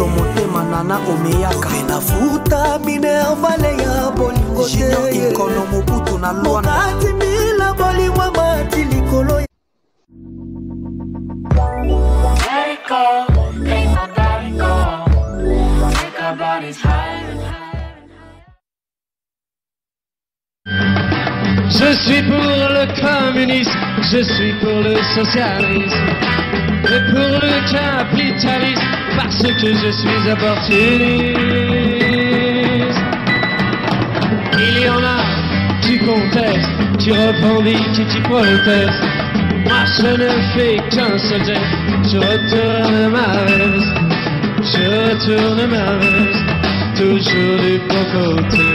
moto motema nana omeyaka na futa bine vale ya bolingo te ikono mobutu na lwana mokati mila bolingo mati likolo. Let it go, ain't nobody go. Take our bodies higher and higher. Je suis pour le communisme, je suis pour le socialisme et pour le capitalisme parce que je suis opportuniste. Il y en a qui contestent, qui revendiquent et qui protestent. Moi je ne fais qu'un seul geste, je retourne ma veste, toujours du bon côté.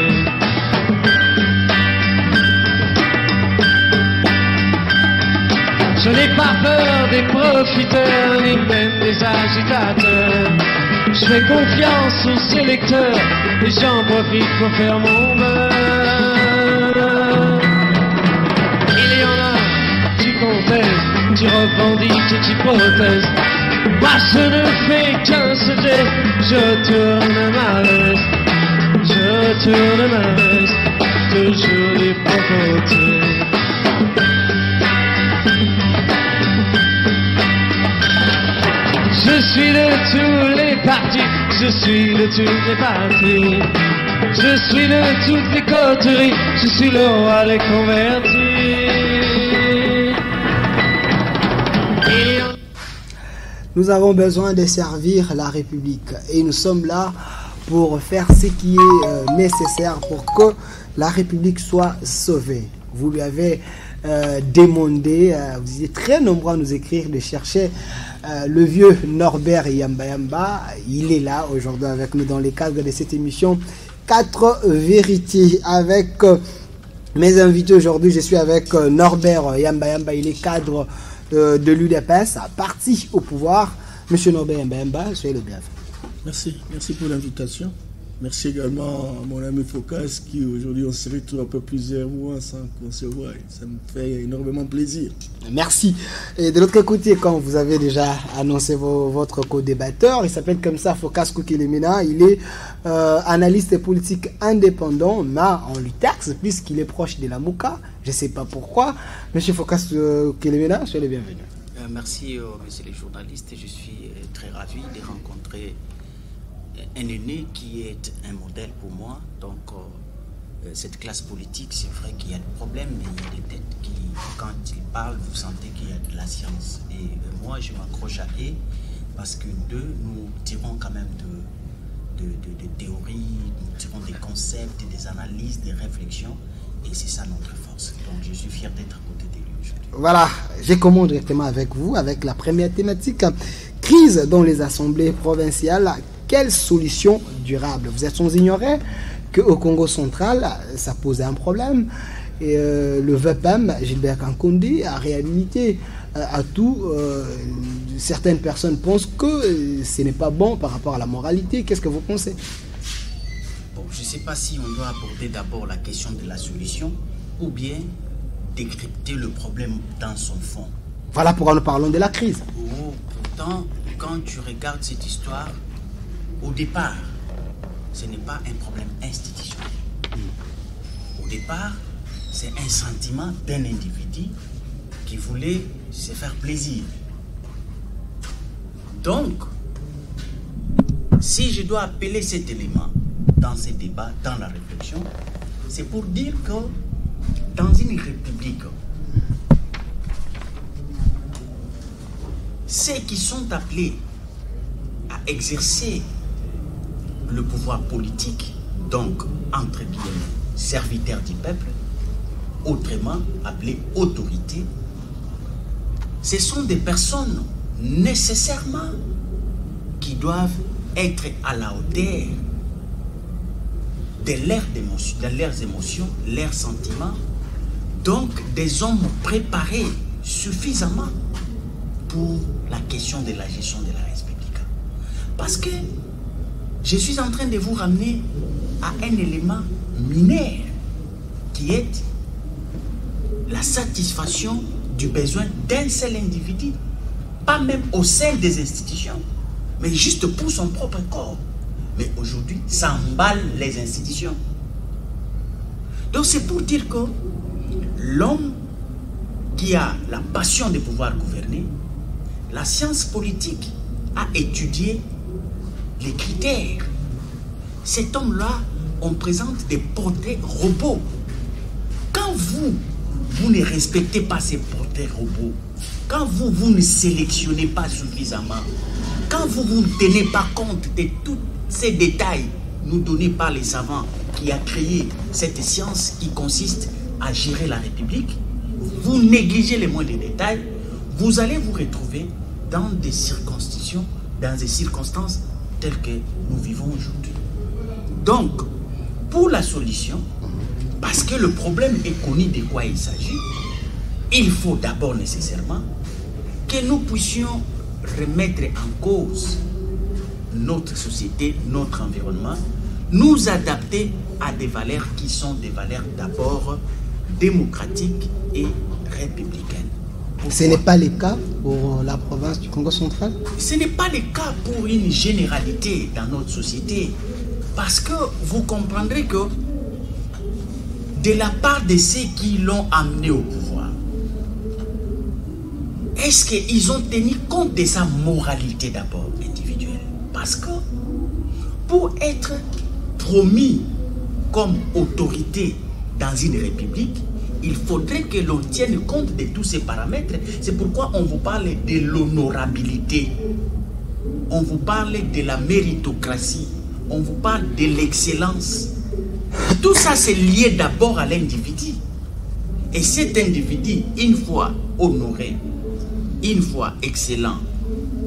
Je n'ai pas peur des profiteurs, ni même des agitateurs. Je fais confiance aux sélecteurs, et j'en profite pour faire mon beurre. Il y en a qui contestent, qui revendiquent et qui protestent. Moi je ne fais qu'un seul geste, je tourne ma veste, toujours du bon côté. Je suis de tous les partis, je suis de toutes les parties. Je suis de toutes les coteries, je suis le roi des convertis. Nous avons besoin de servir la République et nous sommes là pour faire ce qui est nécessaire pour que la République soit sauvée. Vous lui avez demandé, vous êtes très nombreux à nous écrire, de chercher le vieux Norbert Yamba Yamba. Il est là aujourd'hui avec nous dans le cadre de cette émission 4 vérités avec mes invités aujourd'hui. Je suis avec Norbert Yamba Yamba, il est cadre de l'UDPS, parti au pouvoir. Monsieur Norbert Yamba Yamba, soyez le bienvenu. Merci pour l'invitation. Merci également à mon ami Focas qui aujourd'hui on se retrouve après plusieurs mois sans qu'on se voie. Ça me fait énormément plaisir. Merci. Et de l'autre côté, quand vous avez déjà annoncé votre co-débatteur, il s'appelle comme ça Focas Kokelemena, il est analyste politique indépendant, mais on lui taxe puisqu'il est proche de la Mouka. Je ne sais pas pourquoi. Monsieur Focas Kokelemena, soyez le bienvenu. Merci, monsieur les journalistes. Je suis très ravi de rencontrer un aîné qui est un modèle pour moi. Donc, cette classe politique, c'est vrai qu'il y a des problèmes, mais il y a des têtes qui, quand ils parlent, vous sentez qu'il y a de la science. Et moi, je m'accroche à eux parce que d'eux, nous tirons quand même de théories, nous tirons des concepts, des analyses, des réflexions. Et c'est ça notre force. Donc, je suis fier d'être à côté de lui aujourd'hui. Voilà, je commence directement avec vous, avec la première thématique. Crise dans les assemblées provinciales. Quelle solution durable? Vous êtes sans ignorer qu'au Congo central, ça posait un problème. Et le VPM, Gilbert Kankondi, a réhabilité à tout. Certaines personnes pensent que ce n'est pas bon par rapport à la moralité. Qu'est-ce que vous pensez? Bon, je ne sais pas si on doit aborder d'abord la question de la solution ou bien décrypter le problème dans son fond. Voilà pourquoi nous parlons de la crise. Oh, pourtant, quand tu regardes cette histoire, au départ, ce n'est pas un problème institutionnel. Au départ, c'est un sentiment d'un individu qui voulait se faire plaisir. Donc, si je dois appeler cet élément dans ce débat, dans la réflexion, c'est pour dire que dans une république, ceux qui sont appelés à exercer le pouvoir politique, donc entre guillemets serviteurs du peuple, autrement appelés autorités, ce sont des personnes nécessairement qui doivent être à la hauteur de leurs émotions, leurs sentiments, donc des hommes préparés suffisamment pour la question de la gestion de la République. Parce que je suis en train de vous ramener à un élément mineur qui est la satisfaction du besoin d'un seul individu, pas même au sein des institutions, mais juste pour son propre corps. Mais aujourd'hui, ça emballe les institutions. Donc c'est pour dire que l'homme qui a la passion de pouvoir gouverner, la science politique a étudié les critères. Cet homme-là, on présente des portraits robots. Quand vous ne respectez pas ces portraits robots, quand vous ne sélectionnez pas suffisamment, quand vous ne tenez pas compte de tous ces détails nous donnés par les savants qui a créé cette science qui consiste à gérer la République, vous négligez les moindres détails, vous allez vous retrouver dans des circonstances telles que nous vivons aujourd'hui. Donc, pour la solution, parce que le problème est connu de quoi il s'agit, il faut d'abord nécessairement que nous puissions remettre en cause notre société, notre environnement, nous adapter à des valeurs qui sont des valeurs d'abord démocratiques et républicaines. Pourquoi? Ce n'est pas le cas pour la province du Congo central? Ce n'est pas le cas pour une généralité dans notre société. Parce que vous comprendrez que de la part de ceux qui l'ont amené au pouvoir, est-ce qu'ils ont tenu compte de sa moralité d'abord individuelle? Parce que pour être promis comme autorité dans une république, il faudrait que l'on tienne compte de tous ces paramètres. C'est pourquoi on vous parle de l'honorabilité, on vous parle de la méritocratie, on vous parle de l'excellence. Tout ça, c'est lié d'abord à l'individu. Et cet individu, une fois honoré, une fois excellent,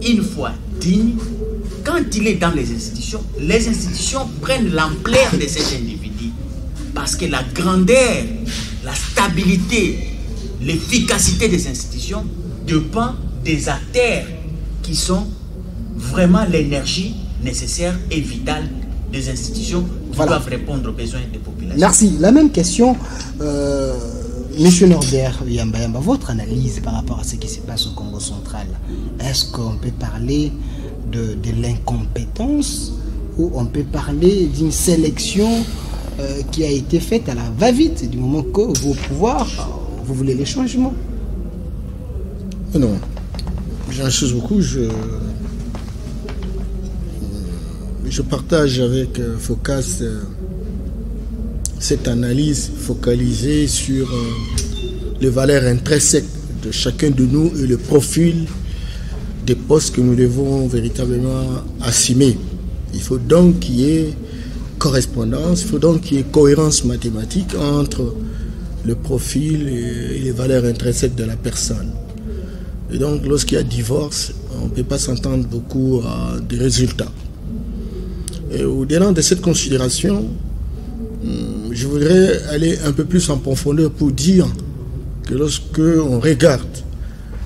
une fois digne, quand il est dans les institutions prennent l'ampleur de cet individu. Parce que la grandeur, la stabilité, l'efficacité des institutions dépend des acteurs qui sont vraiment l'énergie nécessaire et vitale des institutions qui doivent répondre aux besoins des populations. Merci. La même question, Monsieur Norbert Yamba, votre analyse par rapport à ce qui se passe au Congo central, est-ce qu'on peut parler de l'incompétence ou on peut parler d'une sélection qui a été faite à la va-vite du moment que vos pouvoirs, vous voulez les changements? Non, j'insiste beaucoup. Je partage avec Focas cette analyse focalisée sur les valeurs intrinsèques de chacun de nous et le profil des postes que nous devons véritablement assumer. Il faut donc qu'il y ait correspondance, il faut donc qu'il y ait cohérence mathématique entre le profil et les valeurs intrinsèques de la personne. Et donc, lorsqu'il y a divorce, on ne peut pas s'entendre beaucoup à des résultats. Et au-delà de cette considération, je voudrais aller un peu plus en profondeur pour dire que lorsque on regarde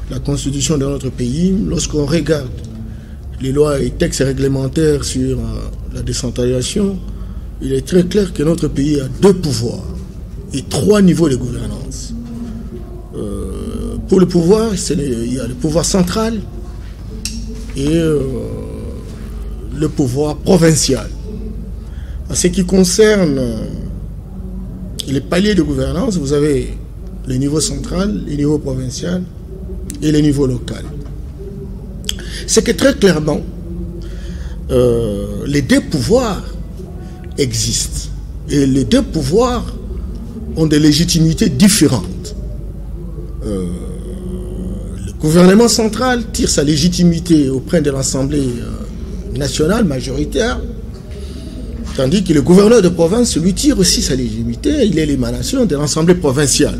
la constitution de notre pays, lorsqu'on regarde les lois et textes réglementaires sur la décentralisation, il est très clair que notre pays a 2 pouvoirs et 3 niveaux de gouvernance. Pour le pouvoir, il y a le pouvoir central et le pouvoir provincial. En ce qui concerne les paliers de gouvernance, vous avez le niveau central, le niveau provincial et le niveau local. C'est que très clairement, les 2 pouvoirs existent. Et les 2 pouvoirs ont des légitimités différentes. Le gouvernement central tire sa légitimité auprès de l'Assemblée nationale majoritaire, tandis que le gouverneur de province lui tire aussi sa légitimité, il est l'émanation de l'Assemblée provinciale.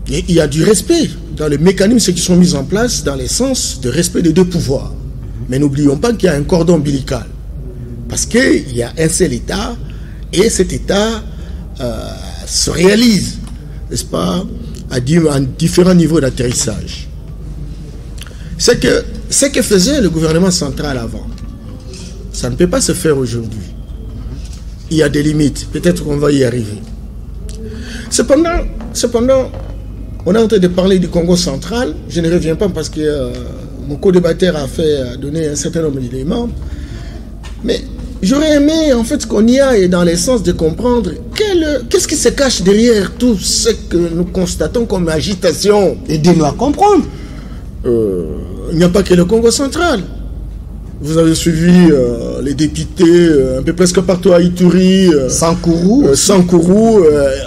Et il y a du respect dans les mécanismes qui sont mis en place dans le sens de respect des 2 pouvoirs. Mais n'oublions pas qu'il y a un cordon ombilical. Parce qu'il y a un seul État et cet État se réalise, n'est-ce pas, à différents niveaux d'atterrissage. C'est que ce que faisait le gouvernement central avant, ça ne peut pas se faire aujourd'hui. Il y a des limites, peut-être qu'on va y arriver. Cependant, on est en train de parler du Congo central, je ne reviens pas parce que mon co-débatteur a donné un certain nombre d'éléments. Mais j'aurais aimé en fait qu'on y aille dans le sens de comprendre qu'est-ce qui se cache derrière tout ce que nous constatons comme agitation. Aidez-nous à comprendre. Il n'y a pas que le Congo central. Vous avez suivi les députés un peu presque partout à Ituri, Sankourou.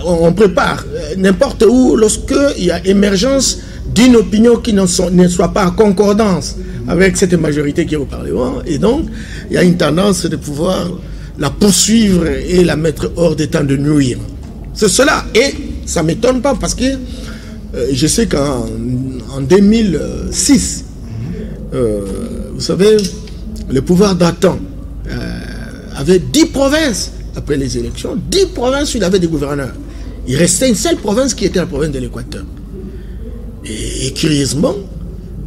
On prépare n'importe où lorsqu'il y a émergence d'une opinion qui ne soit pas en concordance avec cette majorité qui est au Parlement. Et donc, il y a une tendance de pouvoir la poursuivre et la mettre hors d'état de nuire. C'est cela. Et ça ne m'étonne pas parce que je sais qu'en 2006, vous savez, le pouvoir d'antan avait 10 provinces après les élections. 10 provinces où il avait des gouverneurs. Il restait une seule province qui était la province de l'Équateur. Et curieusement,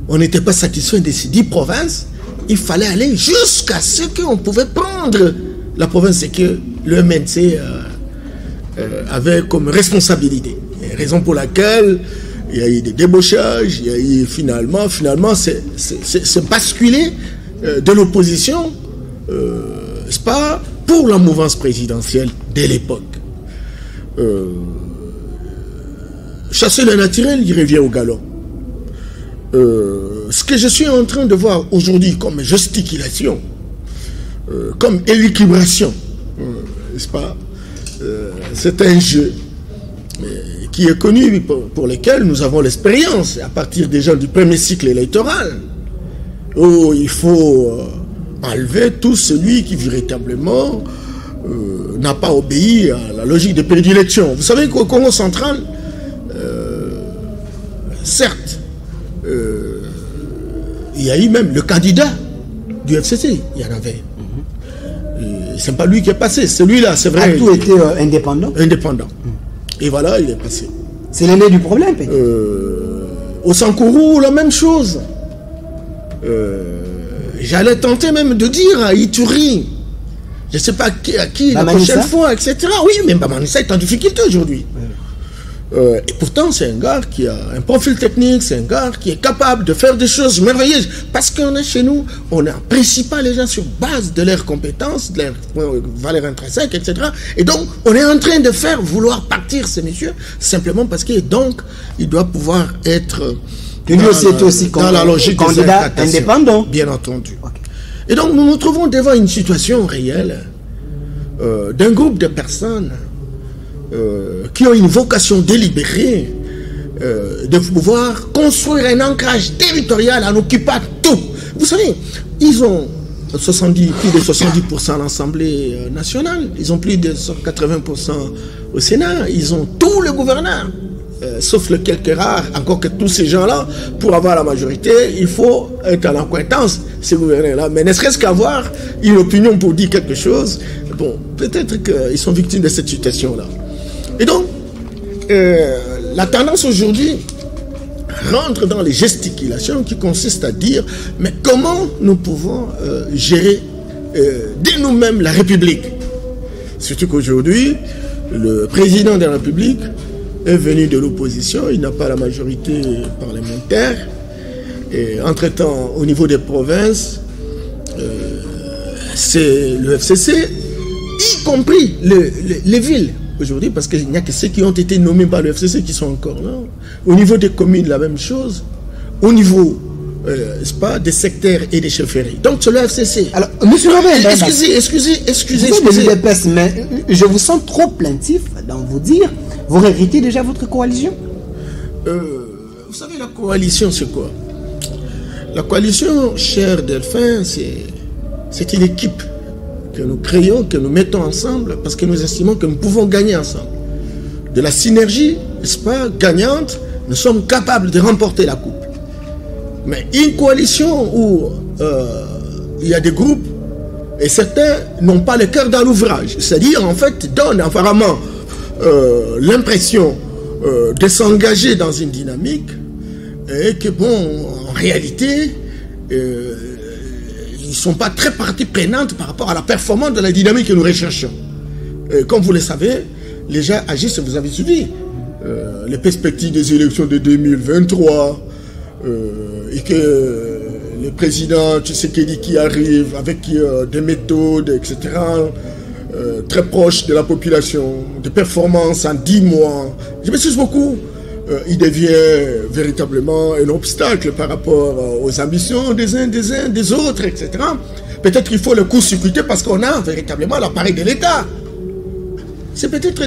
on n'était pas satisfait de ces 10 provinces. Il fallait aller jusqu'à ce qu'on pouvait prendre la province, c'est que le MNC avait comme responsabilité. Et raison pour laquelle il y a eu des débauchages, il y a eu finalement c'est basculé de l'opposition, c'est pas pour la mouvance présidentielle de l'époque. Chasser le naturel, il revient au galop. Ce que je suis en train de voir aujourd'hui comme gesticulation, comme élucubration, n'est-ce pas, c'est un jeu qui est connu pour lequel nous avons l'expérience à partir déjà du premier cycle électoral, où il faut enlever tout celui qui véritablement n'a pas obéi à la logique de prédilection. Vous savez qu'au Congo central, certes, il y a eu même le candidat du FCC, il y en avait. C'est pas lui qui est passé, celui-là, c'est vrai. Tout était indépendant. Indépendant. Et voilà, il est passé. C'est l'aîné du problème, peut-être. Au Sankourou, la même chose. J'allais tenter même de dire à Ituri, je ne sais pas à qui la prochaine fois, etc. Oui, mais Bamanissa est en difficulté aujourd'hui. Et pourtant, c'est un gars qui a un profil technique, c'est un gars qui est capable de faire des choses merveilleuses. Parce qu'on est chez nous, on apprécie pas les gens sur base de leurs compétences, de leurs valeurs intrinsèques, etc. Et donc, on est en train de faire vouloir partir ces messieurs, simplement parce que donc, il doit pouvoir être dans la logique candidat indépendant. Bien entendu. Okay. Et donc, nous nous trouvons devant une situation réelle d'un groupe de personnes qui ont une vocation délibérée de pouvoir construire un ancrage territorial en occupant tout. Vous savez, ils ont plus de 70% à l'Assemblée nationale, ils ont plus de 80% au Sénat, ils ont tout le gouverneur, sauf les quelques rares, encore que tous ces gens-là, pour avoir la majorité, il faut être en accointance, ces gouverneurs-là. Mais ne serait-ce qu'avoir une opinion pour dire quelque chose, bon, peut-être qu'ils sont victimes de cette situation-là. Et donc, la tendance aujourd'hui rentre dans les gesticulations qui consistent à dire, mais comment nous pouvons gérer de nous-mêmes la République? Surtout qu'aujourd'hui, le président de la République est venu de l'opposition, il n'a pas la majorité parlementaire. Et entre-temps, au niveau des provinces, c'est le FCC, y compris les villes. Aujourd'hui, parce qu'il n'y a que ceux qui ont été nommés par le FCC qui sont encore là. Au niveau des communes, la même chose. Au niveau des secteurs et des chefferies. Donc, c'est le FCC. Alors, monsieur Robert, excusez. Mais je vous sens trop plaintif dans vous dire, vous regrettez déjà votre coalition? Vous savez, la coalition, c'est quoi? La coalition, cher Delphin, c'est une équipe que nous créons, que nous mettons ensemble, parce que nous estimons que nous pouvons gagner ensemble. De la synergie, n'est-ce pas, gagnante, nous sommes capables de remporter la coupe. Mais une coalition où il y a des groupes, et certains n'ont pas le cœur dans l'ouvrage, c'est-à-dire, en fait, donnent apparemment l'impression de s'engager dans une dynamique, et que, bon, en réalité, ils ne sont pas très partie prenante par rapport à la performance de la dynamique que nous recherchons. Comme vous le savez, les gens agissent, vous avez suivi, les perspectives des élections de 2023, et que le président Tshisekedi qui arrive avec des méthodes, etc., très proches de la population, des performances en 10 mois. Je m'excuse beaucoup. Il devient véritablement un obstacle par rapport aux ambitions des uns, des autres, etc. Peut-être qu'il faut le court-circuiter parce qu'on a véritablement l'appareil de l'État. C'est peut-être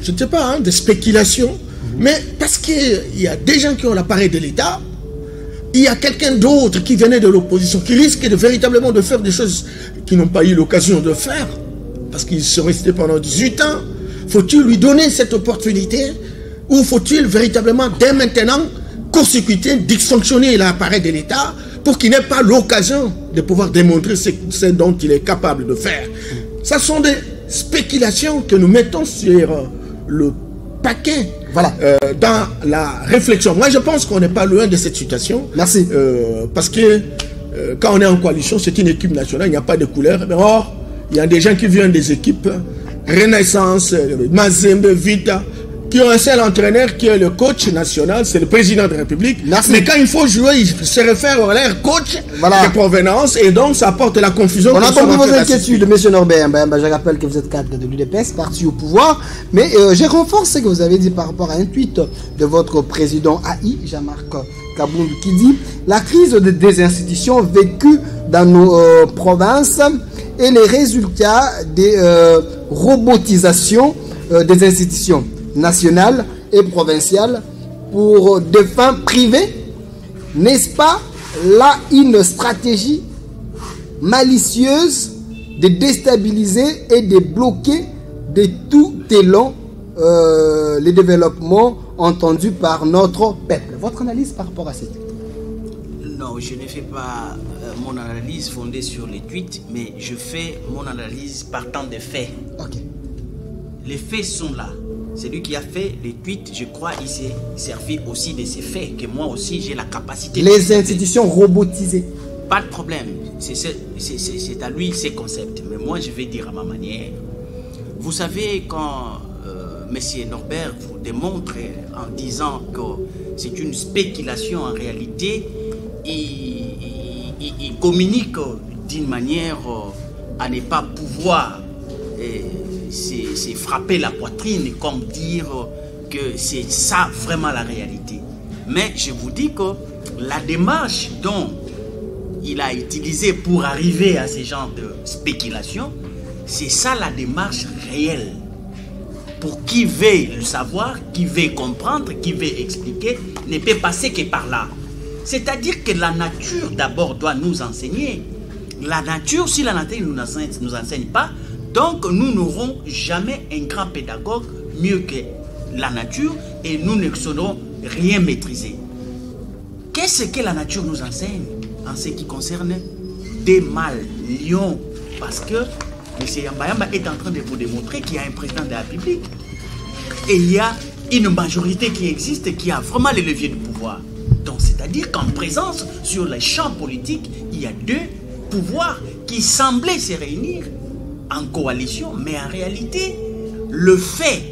je ne sais pas, hein, des spéculations, mais parce qu'il y a des gens qui ont l'appareil de l'État, il y a quelqu'un d'autre qui venait de l'opposition, qui risque véritablement de faire des choses qu'ils n'ont pas eu l'occasion de faire, parce qu'ils sont restés pendant 18 ans. Faut-il lui donner cette opportunité, ou faut-il véritablement, dès maintenant, court-circuiter, dysfonctionner l'appareil de l'État, pour qu'il n'ait pas l'occasion de pouvoir démontrer ce dont il est capable de faire. Ce sont des spéculations que nous mettons sur le paquet, voilà. Dans la réflexion. Moi, je pense qu'on n'est pas loin de cette situation. Merci. Parce que quand on est en coalition, c'est une équipe nationale, il n'y a pas de couleur. Mais or, il y a des gens qui viennent des équipes Renaissance, Mazembe, Vita, qui ont un seul entraîneur qui est le coach national, c'est le président de la République. Merci. Mais quand il faut jouer, il se réfère à leur coach voilà. de provenance et donc ça apporte la confusion. On a compris vos inquiétudes, M. Norbert. Je rappelle que vous êtes cadre de l'UDPS, parti au pouvoir. Mais j'ai renforcé ce que vous avez dit par rapport à un tweet de votre président AI, Jean-Marc Kaboundou, qui dit « La crise des institutions vécue dans nos provinces et les résultats des robotisations des institutions nationales et provinciales pour des fins privées, n'est-ce pas là une stratégie malicieuse de déstabiliser et de bloquer de tout élan les développements entendus par notre peuple ?» Votre analyse par rapport à ça? Non, je ne fais pas mon analyse fondée sur les tweets, mais je fais mon analyse partant des faits. Okay. Les faits sont là. Celui qui a fait les tweets, je crois, il s'est servi aussi de ces faits, que moi aussi j'ai la capacité. Les institutions robotisées. Pas de problème. C'est à lui ces concepts. Mais moi, je vais dire à ma manière. Vous savez, quand M. Norbert vous démontre en disant que c'est une spéculation en réalité, il communique d'une manière à ne pas pouvoir c'est frapper la poitrine comme dire que c'est ça vraiment la réalité. Mais je vous dis que la démarche dont il a utilisé pour arriver à ce genre de spéculation, c'est ça la démarche réelle. Pour qui veut le savoir, qui veut comprendre, qui veut expliquer, ne peut passer que par là. C'est-à-dire que la nature d'abord doit nous enseigner. La nature, si la nature ne nous enseigne pas, donc nous n'aurons jamais un grand pédagogue mieux que la nature et nous ne saurons rien maîtriser. Qu'est-ce que la nature nous enseigne en ce qui concerne des mâles lions? Parce que M. Yambayamba est en train de vous démontrer qu'il y a un président de la République et il y a une majorité qui existe qui a vraiment les leviers de pouvoir. Donc c'est-à-dire qu'en présence sur les champs politiques, il y a deux pouvoirs qui semblaient se réunir en coalition, mais en réalité, le fait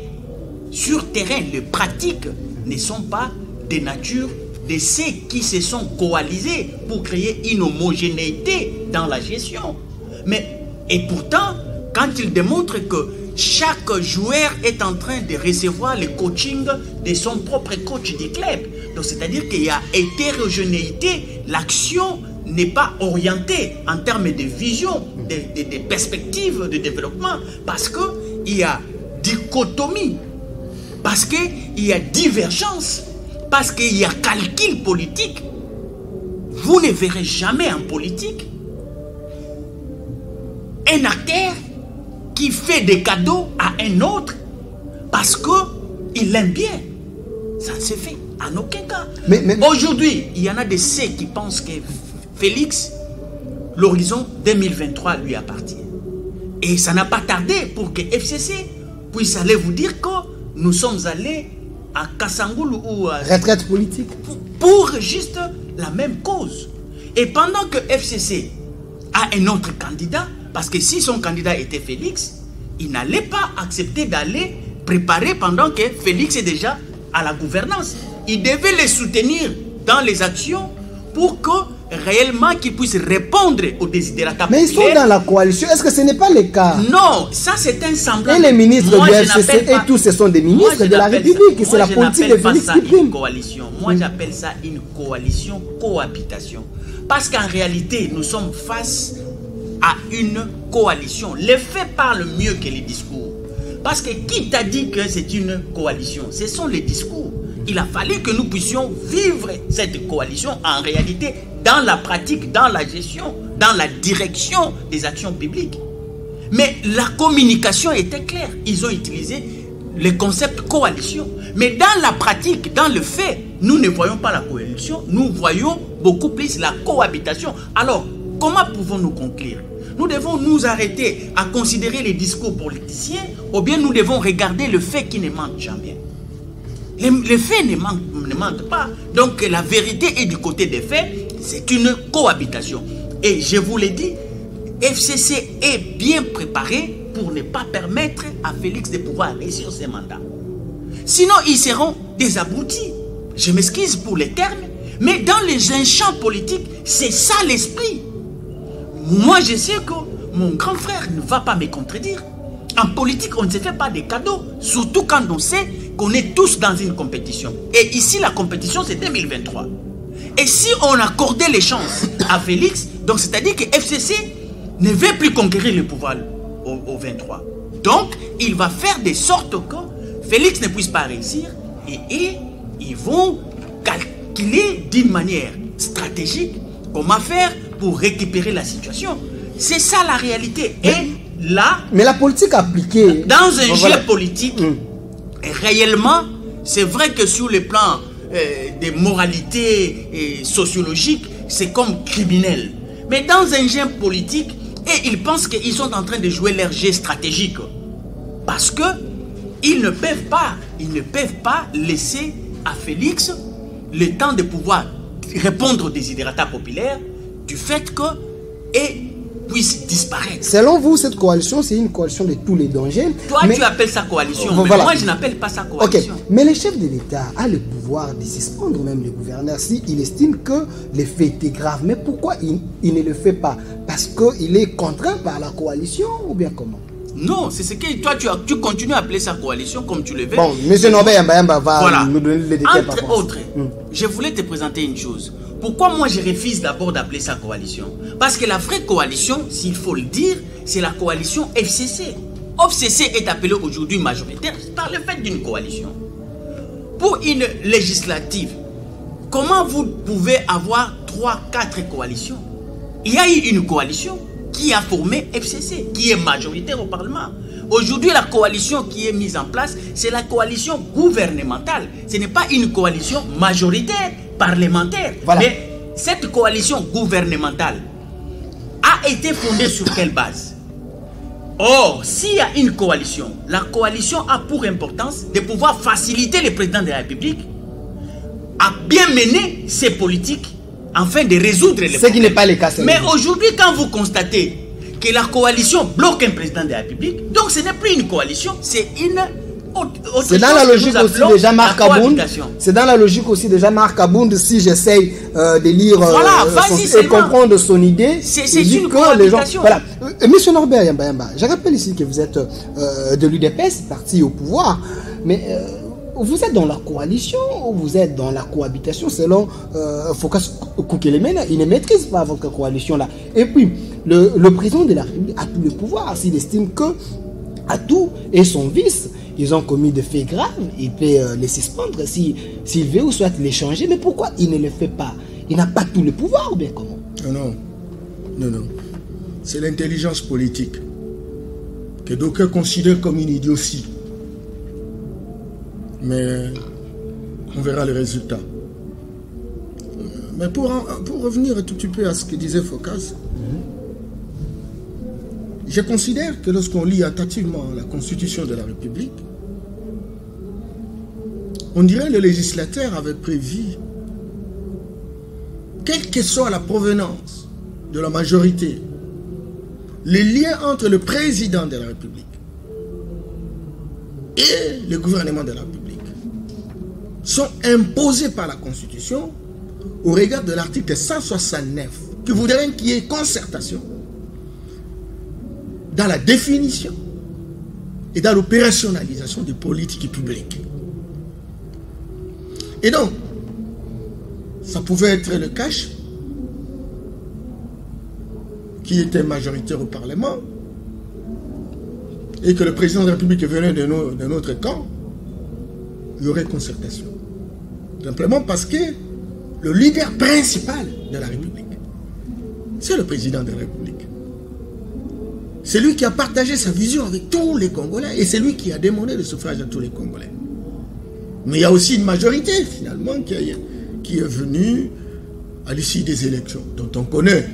sur terrain, les pratiques ne sont pas de nature de ceux qui se sont coalisés pour créer une homogénéité dans la gestion. Et pourtant, quand il démontre que chaque joueur est en train de recevoir le coaching de son propre coach du club, donc c'est-à-dire qu'il y a hétérogénéité, l'action n'est pas orientée en termes de vision, de perspectives de développement, parce qu'il y a dichotomie, parce qu'il y a divergence, parce qu'il y a calcul politique. Vous ne verrez jamais en politique un acteur qui fait des cadeaux à un autre parce qu'il l'aime bien. Ça ne se fait en aucun cas. Mais aujourd'hui, il y en a de ceux qui pensent que Félix, l'horizon 2023 lui appartient. Et ça n'a pas tardé pour que FCC puisse aller vous dire que nous sommes allés à Kassangoulou ou à... retraite politique. Pour juste la même cause. Et pendant que FCC a un autre candidat, parce que si son candidat était Félix, il n'allait pas accepter d'aller préparer pendant que Félix est déjà à la gouvernance. Il devait les soutenir dans les actions pour que réellement qu'ils puissent répondre aux désidératas Mais ils sont dans la coalition. Est-ce que ce n'est pas le cas? Non, ça c'est un semblant. Et les ministres Moi, du je FCC n'appelle pas- et tous, ce sont des Moi, ministres je de la n'appelle République. ça- C'est la moi, je politique de n'appelle pas Félix ça qui prime. une coalition. Moi, j'appelle ça une coalition cohabitation. Parce qu'en réalité, nous sommes face à une coalition. Les faits parlent mieux que les discours. Parce que qui t'a dit que c'est une coalition? Ce sont les discours. Il a fallu que nous puissions vivre cette coalition en réalité dans la pratique, dans la gestion, dans la direction des actions publiques. Mais la communication était claire. Ils ont utilisé le concept coalition. Mais dans la pratique, dans le fait, nous ne voyons pas la coalition, nous voyons beaucoup plus la cohabitation. Alors, comment pouvons-nous conclure? Nous devons nous arrêter à considérer les discours politiciens ou bien nous devons regarder le fait qui ne manque jamais. Les faits ne mentent pas. Donc la vérité est du côté des faits, c'est une cohabitation. Et je vous l'ai dit, FCC est bien préparé pour ne pas permettre à Félix de pouvoir réussir ses mandats. Sinon, ils seront des abrutis. Je m'excuse pour les termes, mais dans les champs politiques, c'est ça l'esprit. Moi, je sais que mon grand frère ne va pas me contredire. En politique, on ne se fait pas des cadeaux, surtout quand on sait qu'on est tous dans une compétition. Et ici, la compétition, c'est 2023. Et si on accordait les chances à Félix, donc c'est-à-dire que FCC ne veut plus conquérir le pouvoir au 23. Donc, il va faire de sorte que Félix ne puisse pas réussir et ils vont calculer d'une manière stratégique comment faire pour récupérer la situation. C'est ça la réalité. Et là, mais la politique appliquée dans un voilà. jeu politique, réellement, c'est vrai que sur le plan des moralités sociologiques, c'est comme criminel. Mais dans un jeu politique, et ils pensent qu'ils sont en train de jouer leur jeu stratégique. Parce que ils ne peuvent pas laisser à Félix le temps de pouvoir répondre aux désidératas populaires du fait que puisse disparaître. Selon vous, cette coalition, c'est une coalition de tous les dangers. Toi, tu appelles ça coalition, mais voilà. moi, je n'appelle pas ça coalition. Ok, mais le chef de l'État a le pouvoir de suspendre même le gouverneur s'il estime que le fait était grave. Mais pourquoi il ne le fait pas? Parce qu'il est contraint par la coalition ou bien comment? Non, c'est ce que toi, tu continues à appeler ça coalition comme tu le veux. Bon, M. Norbert Yamba va voilà. nous donner les détails. Entre autres, je voulais te présenter une chose. Pourquoi moi je refuse d'abord d'appeler ça coalition? Parce que la vraie coalition, s'il faut le dire, c'est la coalition FCC. FCC est appelée aujourd'hui majoritaire par le fait d'une coalition. Pour une législative, comment vous pouvez avoir 3-4 coalitions? Il y a eu une coalition qui a formé FCC, qui est majoritaire au Parlement. Aujourd'hui, la coalition qui est mise en place, c'est la coalition gouvernementale. Ce n'est pas une coalition majoritaire, parlementaire. Voilà. Mais cette coalition gouvernementale a été fondée sur quelle base? Or, s'il y a une coalition, la coalition a pour importance de pouvoir faciliter le président de la République à bien mener ses politiques afin de résoudre les problèmes. Ce qui n'est pas le cas. Mais aujourd'hui, quand vous constatez que la coalition bloque un président de la République, donc ce n'est plus une coalition, c'est une autre c'est dans chose la que logique nous aussi appelons de Jean-Marc la Abound. cohabitation. C'est dans la logique aussi de Jean-Marc Abound. Si j'essaye de lire Voilà, vas-y, et comprendre son idée, c'est il dit une que les gens. cohabitation. Voilà. Monsieur Norbert Yamba, je rappelle ici que vous êtes de l'UDPS, parti au pouvoir, mais vous êtes dans la coalition ou vous êtes dans la cohabitation selon Phocas Koukelemena? Il ne maîtrise pas votre coalition-là. Et puis, le président de la République a tout le pouvoir. S'il estime que Atou et son vice, ils ont commis des faits graves, il peut les suspendre s'il veut ou soit les changer. Mais pourquoi il ne le fait pas? Il n'a pas tout le pouvoir ou bien comment? Non. C'est l'intelligence politique que d'aucuns considèrent comme une idiotie. Mais on verra les résultats. Mais pour revenir un tout petit peu à ce que disait Phocas, je considère que lorsqu'on lit attentivement la Constitution de la République, on dirait que le législateur avait prévu, quelle que soit la provenance de la majorité, les liens entre le président de la République et le gouvernement de la République sont imposés par la Constitution au regard de l'article 169, qui voudrait qu'il y ait concertation dans la définition et dans l'opérationnalisation des politiques publiques. Et donc, ça pouvait être le cash qui était majoritaire au Parlement et que le président de la République venait de notre camp, il y aurait concertation. Simplement parce que le leader principal de la République, c'est le président de la République. C'est lui qui a partagé sa vision avec tous les Congolais et c'est lui qui a demandé le suffrage à tous les Congolais. Mais il y a aussi une majorité, finalement, qui est venue à l'issue des élections, dont on connaît,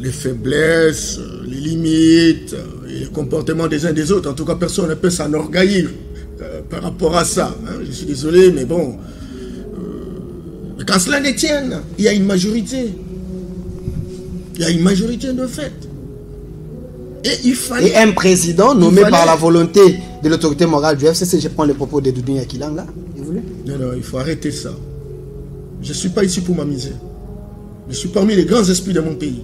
les faiblesses, les limites, et les comportements des uns des autres. En tout cas, personne ne peut s'enorgueillir par rapport à ça. Je suis désolé, mais bon, quand cela ne tienne, il y a une majorité. Il y a une majorité de fait. Et il fallait... Et un président nommé par la volonté de l'autorité morale du FCC, je prends les propos de Doudou Yakilang là, Non, il faut arrêter ça. Je ne suis pas ici pour m'amuser. Je suis parmi les grands esprits de mon pays.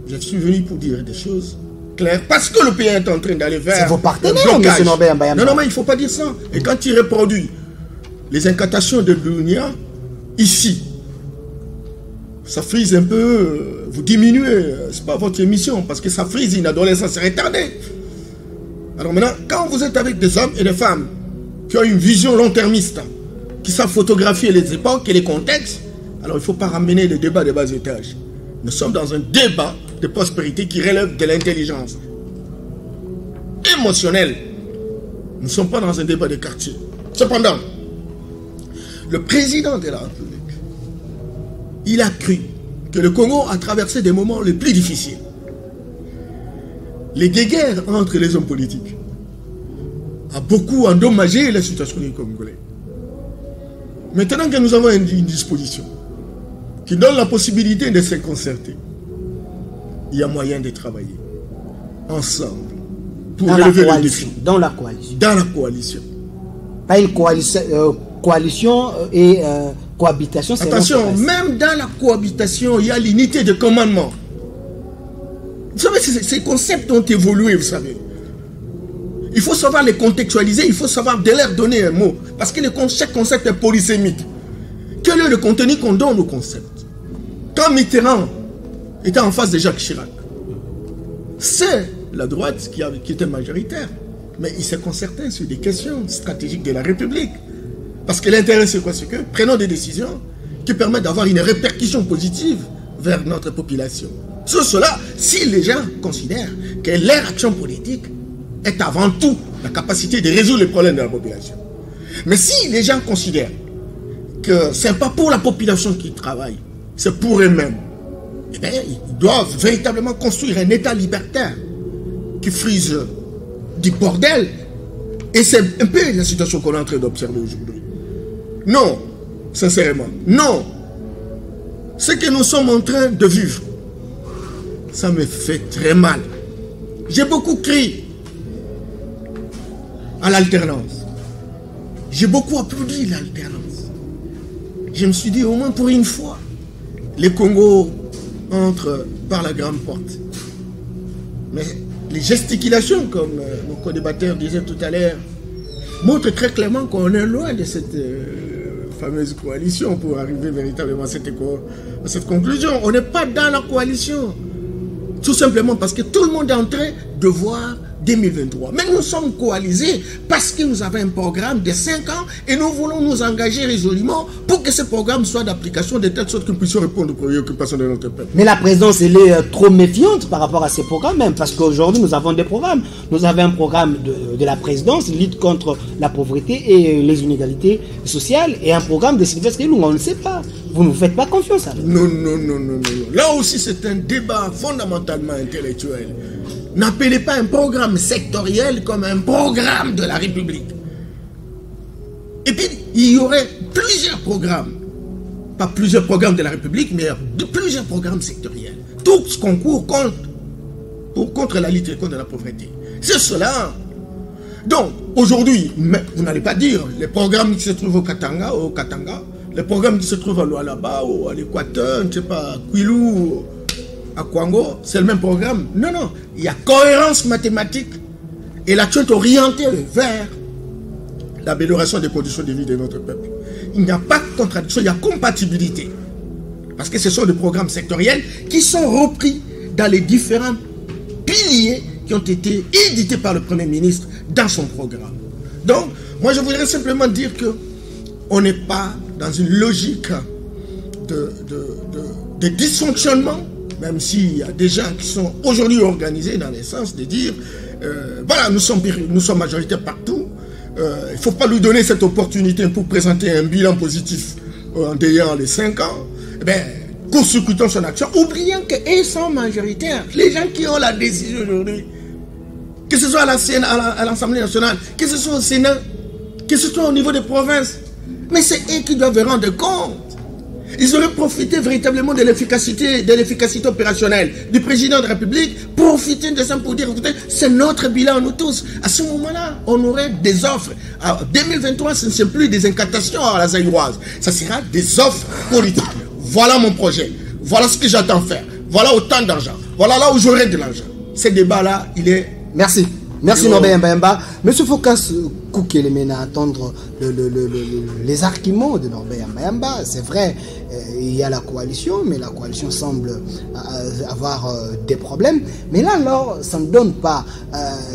Je suis venu pour dire des choses claires, parce que le pays est en train d'aller vers... C'est vos partenaires, M. Norbert Mbayamba. Non, mais il ne faut pas dire ça. Et quand il reproduit les incantations de Dounia, ici, ça frise un peu, vous diminuez, c'est pas votre émission, parce que ça frise une adolescence retardée. Alors maintenant, quand vous êtes avec des hommes et des femmes qui ont une vision long-termiste, qui savent photographier les époques et les contextes, alors il ne faut pas ramener le débat de bas étage. Nous sommes dans un débat de prospérité qui relève de l'intelligence émotionnelle. Nous ne sommes pas dans un débat de quartier. Cependant, le président de la République, il a cru que le Congo a traversé des moments les plus difficiles. Les guerres entre les hommes politiques a beaucoup endommagé la situation des Congolais. Maintenant que nous avons une disposition qui donne la possibilité de se concerter, il y a moyen de travailler ensemble pour relever le défi. Dans la coalition. Dans la coalition. Pas une coalition et cohabitation. Attention, même dans la cohabitation, il y a l'unité de commandement. Vous savez, ces concepts ont évolué, vous savez. Il faut savoir les contextualiser, il faut savoir de leur donner un mot. Parce que chaque concept est polysémique. Quel est le contenu qu'on donne au concept? Quand Mitterrand était en face de Jacques Chirac, c'est la droite qui était majoritaire. Mais il s'est concerté sur des questions stratégiques de la République. Parce que l'intérêt, c'est quoi? C'est que prenons des décisions qui permettent d'avoir une répercussion positive vers notre population. Sur cela, si les gens considèrent que leur action politique est avant tout la capacité de résoudre les problèmes de la population. Mais si les gens considèrent que ce n'est pas pour la population qu'ils travaillent, c'est pour eux-mêmes, eh bien, ils doivent véritablement construire un État libertaire qui frise du bordel. Et c'est un peu la situation qu'on est en train d'observer aujourd'hui. Non, sincèrement, non. Ce que nous sommes en train de vivre, ça me fait très mal. J'ai beaucoup crié à l'alternance. J'ai beaucoup applaudi l'alternance. Je me suis dit, au moins pour une fois, les Congos entrent par la grande porte. Mais les gesticulations, comme mon co-débatteur disait tout à l'heure, montrent très clairement qu'on est loin de cette fameuse coalition pour arriver véritablement à cette conclusion. On n'est pas dans la coalition. Tout simplement parce que tout le monde est en train de voir 2023. Mais nous sommes coalisés parce que nous avons un programme de 5 ans et nous voulons nous engager résolument pour que ce programme soit d'application de telle sorte que nous puissions répondre aux préoccupations de notre peuple. Mais la présidence, elle est trop méfiante par rapport à ces programmes même, parce qu'aujourd'hui nous avons des programmes. Nous avons un programme de la présidence, lutte contre la pauvreté et les inégalités sociales, et un programme de Sylvestre Ilunga, on ne sait pas. Vous ne vous faites pas confiance à nous. Non. Là aussi c'est un débat fondamentalement intellectuel. N'appelez pas un programme sectoriel comme un programme de la République. Et puis, il y aurait plusieurs programmes. Pas plusieurs programmes de la République, mais plusieurs programmes sectoriels. Tous concourent contre la lutte contre la pauvreté. C'est cela. Donc, aujourd'hui, vous n'allez pas dire les programmes qui se trouvent au Katanga, les programmes qui se trouvent à Lualaba, ou à l'Équateur, je ne sais pas, à Kwilu, à Kwango, c'est le même programme. Non, non, il y a cohérence mathématique et l'action est orientée vers l'amélioration des conditions de vie de notre peuple. Il n'y a pas de contradiction, il y a compatibilité. Parce que ce sont des programmes sectoriels qui sont repris dans les différents piliers qui ont été édités par le Premier ministre dans son programme. Donc, moi je voudrais simplement dire que on n'est pas dans une logique de dysfonctionnement, même s'il y a des gens qui sont aujourd'hui organisés dans le sens de dire voilà, nous sommes majoritaires partout, il ne faut pas lui donner cette opportunité pour présenter un bilan positif en ayant les 5 ans. Eh bien, court-circuitons son action, oubliant qu'ils sont majoritaires. Les gens qui ont la décision aujourd'hui, que ce soit à l'Assemblée nationale, que ce soit au Sénat, que ce soit au niveau des provinces, mais c'est eux qui doivent rendre compte. Ils auraient profité véritablement de l'efficacité opérationnelle du président de la République, profiter de ça pour dire, écoutez, c'est notre bilan, nous tous. À ce moment-là, on aurait des offres. En 2023, ce ne sont plus des incantations à la zaïroise, ça sera des offres politiques. Voilà mon projet, voilà ce que j'attends faire, voilà autant d'argent, voilà là où j'aurai de l'argent. Ce débat-là, il est... Merci. Merci Norbert Mbayamba. Monsieur Phocas Koukele mène à attendre les arguments de Norbert Mbayamba. C'est vrai, il y a la coalition, mais la coalition semble avoir des problèmes. Mais là, alors, ça ne donne pas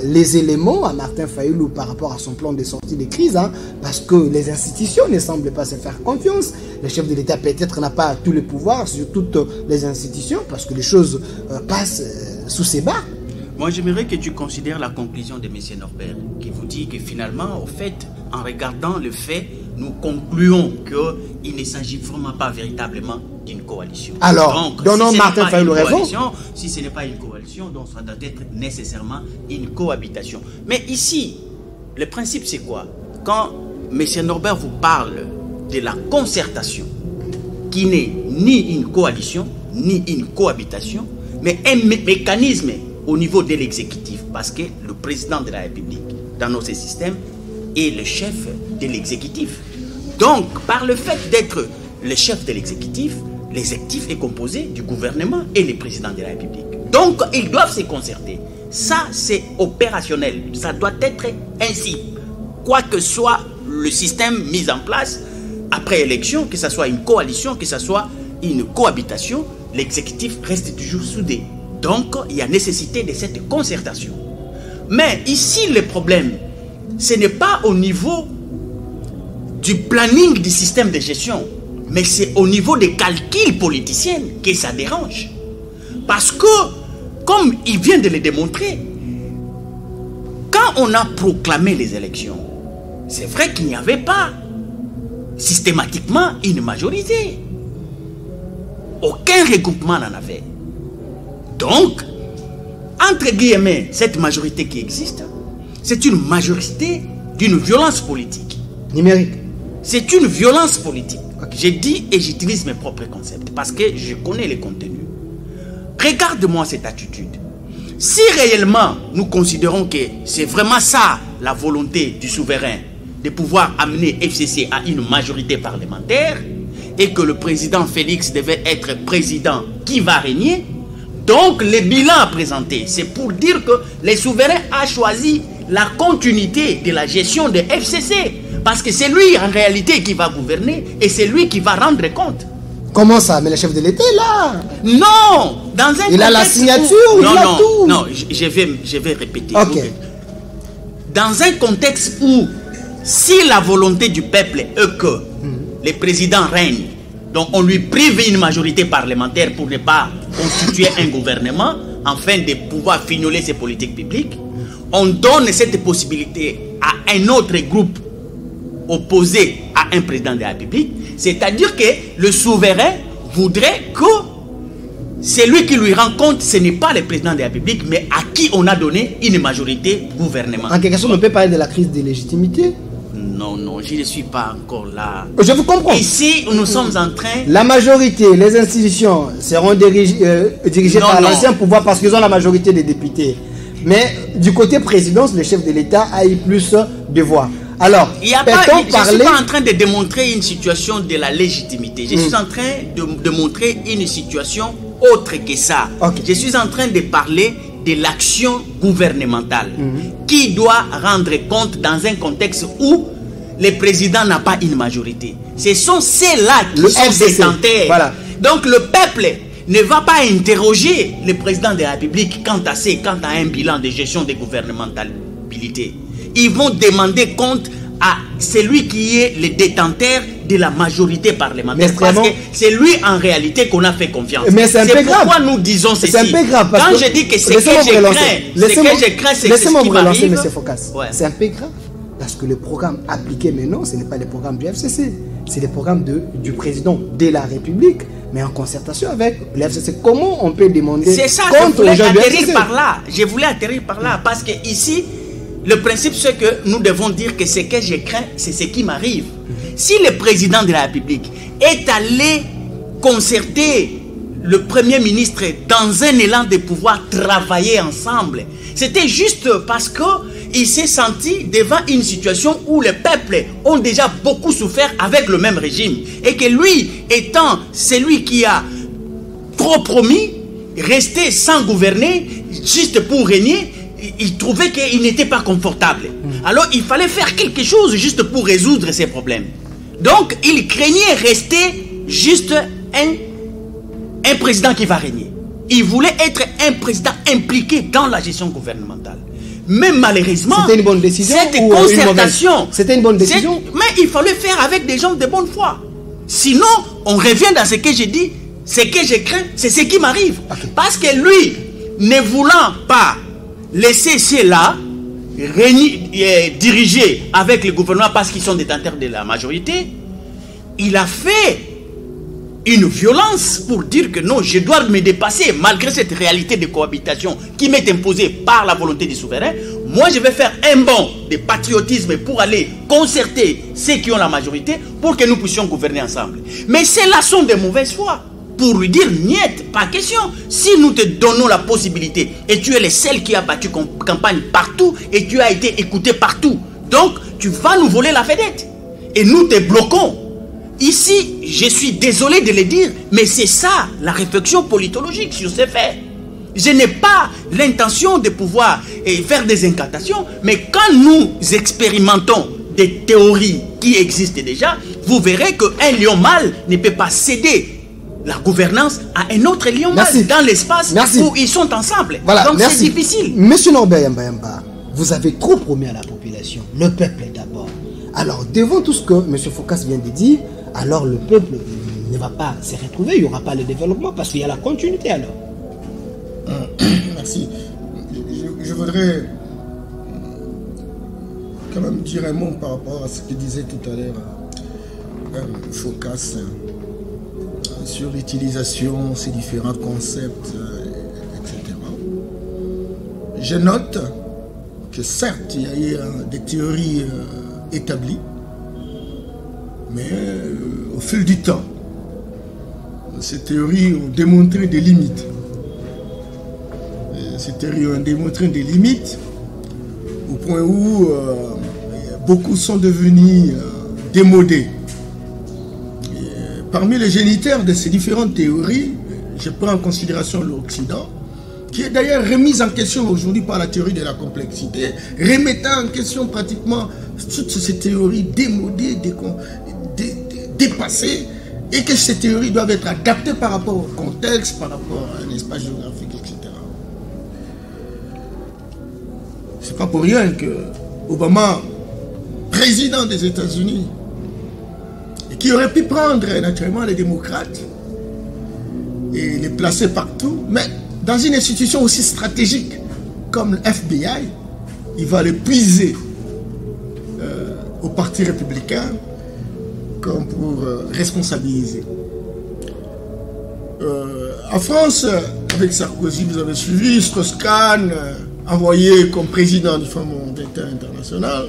les éléments à Martin Fayulu par rapport à son plan de sortie de crise, hein, parce que les institutions ne semblent pas se faire confiance. Le chef de l'État peut-être n'a pas tous les pouvoirs sur toutes les institutions, parce que les choses passent sous ses bas. Moi, j'aimerais que tu considères la conclusion de M. Norbert, qui vous dit que finalement, au fait, en regardant le fait, nous concluons qu'il ne s'agit vraiment pas véritablement d'une coalition. Alors, donnons Martin Fayulu raison. Si ce n'est pas une coalition, donc ça doit être nécessairement une cohabitation. Mais ici, le principe, c'est quoi? Quand M. Norbert vous parle de la concertation, qui n'est ni une coalition, ni une cohabitation, mais un mécanisme au niveau de l'exécutif, parce que le président de la République, dans notre système, est le chef de l'exécutif. Donc, par le fait d'être le chef de l'exécutif est composé du gouvernement et le président de la République. Donc, ils doivent se concerter. Ça, c'est opérationnel. Ça doit être ainsi. Quoi que soit le système mis en place, après élection, que ce soit une coalition, que ce soit une cohabitation, l'exécutif reste toujours soudé. Donc, il y a nécessité de cette concertation. Mais ici, le problème, ce n'est pas au niveau du planning du système de gestion, mais c'est au niveau des calculs politiciens que ça dérange. Parce que, comme il vient de le démontrer, quand on a proclamé les élections, c'est vrai qu'il n'y avait pas systématiquement une majorité. Aucun regroupement n'en avait. Donc, entre guillemets, cette majorité qui existe, c'est une majorité d'une violence politique. Numérique. C'est une violence politique. Okay. J'ai dit et j'utilise mes propres concepts parce que je connais les contenus. Regarde-moi cette attitude. Si réellement nous considérons que c'est vraiment ça la volonté du souverain de pouvoir amener FCC à une majorité parlementaire et que le président Félix devait être président qui va régner, donc, le bilan à présenter, c'est pour dire que les souverains ont choisi la continuité de la gestion de FCC. Parce que c'est lui, en réalité, qui va gouverner et c'est lui qui va rendre compte. Comment ça? Mais le chef de l'État est là. Non, dans un il a la signature, il a tout. Non, je vais répéter. Okay. Dans un contexte où, si la volonté du peuple est que le président règne, donc on lui prive une majorité parlementaire pour ne pas constituer un gouvernement, afin de pouvoir fignoler ses politiques publiques, on donne cette possibilité à un autre groupe opposé à un président de la République, c'est-à-dire que le souverain voudrait que celui qui lui rend compte, ce n'est pas le président de la République, mais à qui on a donné une majorité gouvernementale. En quelque sorte, on peut parler de la crise de légitimité. Non, je ne suis pas encore là. Je vous comprends. Ici, nous sommes en train... La majorité, les institutions seront dirigées par l'ancien pouvoir parce qu'ils ont la majorité des députés. Mais du côté présidence, le chef de l'État a eu plus de voix. Alors, je ne suis pas en train de démontrer une situation de la légitimité. Je suis en train de montrer une situation autre que ça. Okay. Je suis en train de parler de l'action gouvernementale qui doit rendre compte dans un contexte où le président n'a pas une majorité. Ce sont ceux-là qui sont détenteurs. Voilà. Donc le peuple ne va pas interroger le président de la République quant à un bilan de gestion de gouvernementalité. Ils vont demander compte à celui qui est le détenteur de la majorité parlementaire. Parce que c'est lui en réalité qu'on a fait confiance. Mais c'est pourquoi nous disons ceci. C'est un peu grave. Quand je dis que c'est que je crains, c'est ce qui m'arrive. Ouais. C'est un peu grave. Parce que le programme appliqué maintenant, ce n'est pas le programme du FCC. C'est le programme du président de la République, mais en concertation avec le FCC. Comment on peut demander c'est ça, je voulais atterrir par là. Je voulais atterrir par là. Parce que ici, le principe, c'est que nous devons dire que ce que je crains, c'est ce qui m'arrive. Si le président de la République est allé concerter le Premier ministre dans un élan de pouvoir travailler ensemble, c'était juste parce qu'il s'est senti devant une situation où les peuples ont déjà beaucoup souffert avec le même régime. Et que lui, étant celui qui a trop promis, resté sans gouverner, juste pour régner, il trouvait qu'il n'était pas confortable. Alors il fallait faire quelque chose juste pour résoudre ces problèmes. Donc il craignait rester juste un président qui va régner. Il voulait être un président impliqué dans la gestion gouvernementale. Mais malheureusement, c'était une bonne décision. Cette concertation, c'était une bonne décision. Mais il fallait faire avec des gens de bonne foi. Sinon, on revient dans ce que j'ai dit. Ce que je crains, c'est ce qui m'arrive. Okay. Parce que lui, ne voulant pas laisser ceux-là diriger avec le gouvernement parce qu'ils sont détenteurs de la majorité, il a fait une violence pour dire que non, je dois me dépasser malgré cette réalité de cohabitation qui m'est imposée par la volonté du souverain. Moi, je vais faire un bond de patriotisme pour aller concerter ceux qui ont la majorité pour que nous puissions gouverner ensemble. Mais ceux-là sont de mauvaise foi. Pour lui dire, niet, pas question. Si nous te donnons la possibilité, et tu es le seul qui a battu campagne partout, et tu as été écouté partout, donc tu vas nous voler la vedette. Et nous te bloquons. Ici, je suis désolé de le dire, mais c'est ça la réflexion politologique sur ces faits. Je n'ai pas l'intention de pouvoir faire des incantations, mais quand nous expérimentons des théories qui existent déjà, vous verrez qu'un lion mâle ne peut pas céder la gouvernance à un autre lion mâle dans l'espace où ils sont ensemble. Voilà, donc c'est difficile. Monsieur Norbert Yamba, vous avez trop promis à la population, le peuple d'abord. Alors, devant tout ce que M. Focas vient de dire, alors le peuple ne va pas se retrouver, il n'y aura pas le développement parce qu'il y a la continuité alors. Merci. Je voudrais quand même dire un mot par rapport à ce que disait tout à l'heure Focas sur l'utilisation, ces différents concepts, etc. Je note que certes, il y a eu des théories établies, mais au fil du temps, ces théories ont démontré des limites. Ces théories ont démontré des limites au point où beaucoup sont devenus démodés. Parmi les géniteurs de ces différentes théories, je prends en considération l'Occident, qui est d'ailleurs remise en question aujourd'hui par la théorie de la complexité, remettant en question pratiquement toutes ces théories démodées, dépassées, et que ces théories doivent être adaptées par rapport au contexte, par rapport à un espace géographique, etc. C'est pas pour rien que Obama, président des États-Unis, qui aurait pu prendre naturellement les démocrates et les placer partout, mais dans une institution aussi stratégique comme le FBI, il va les puiser au Parti républicain comme pour responsabiliser. En France, avec Sarkozy, vous avez suivi Strauss-Kahn, envoyé comme président du Fonds monétaire international,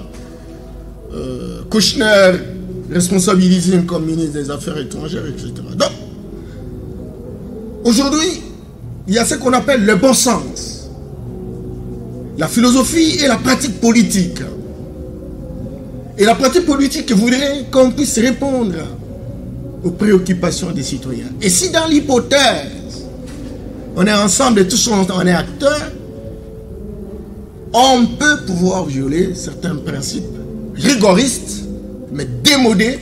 Kouchner, responsabilisé comme ministre des Affaires étrangères, etc. Donc, aujourd'hui, il y a ce qu'on appelle le bon sens. la philosophie et la pratique politique. Et la pratique politique voudrait qu'on puisse répondre aux préoccupations des citoyens. Et si dans l'hypothèse, on est ensemble et tous on est acteurs, on peut pouvoir violer certains principes rigoristes, mais démodés,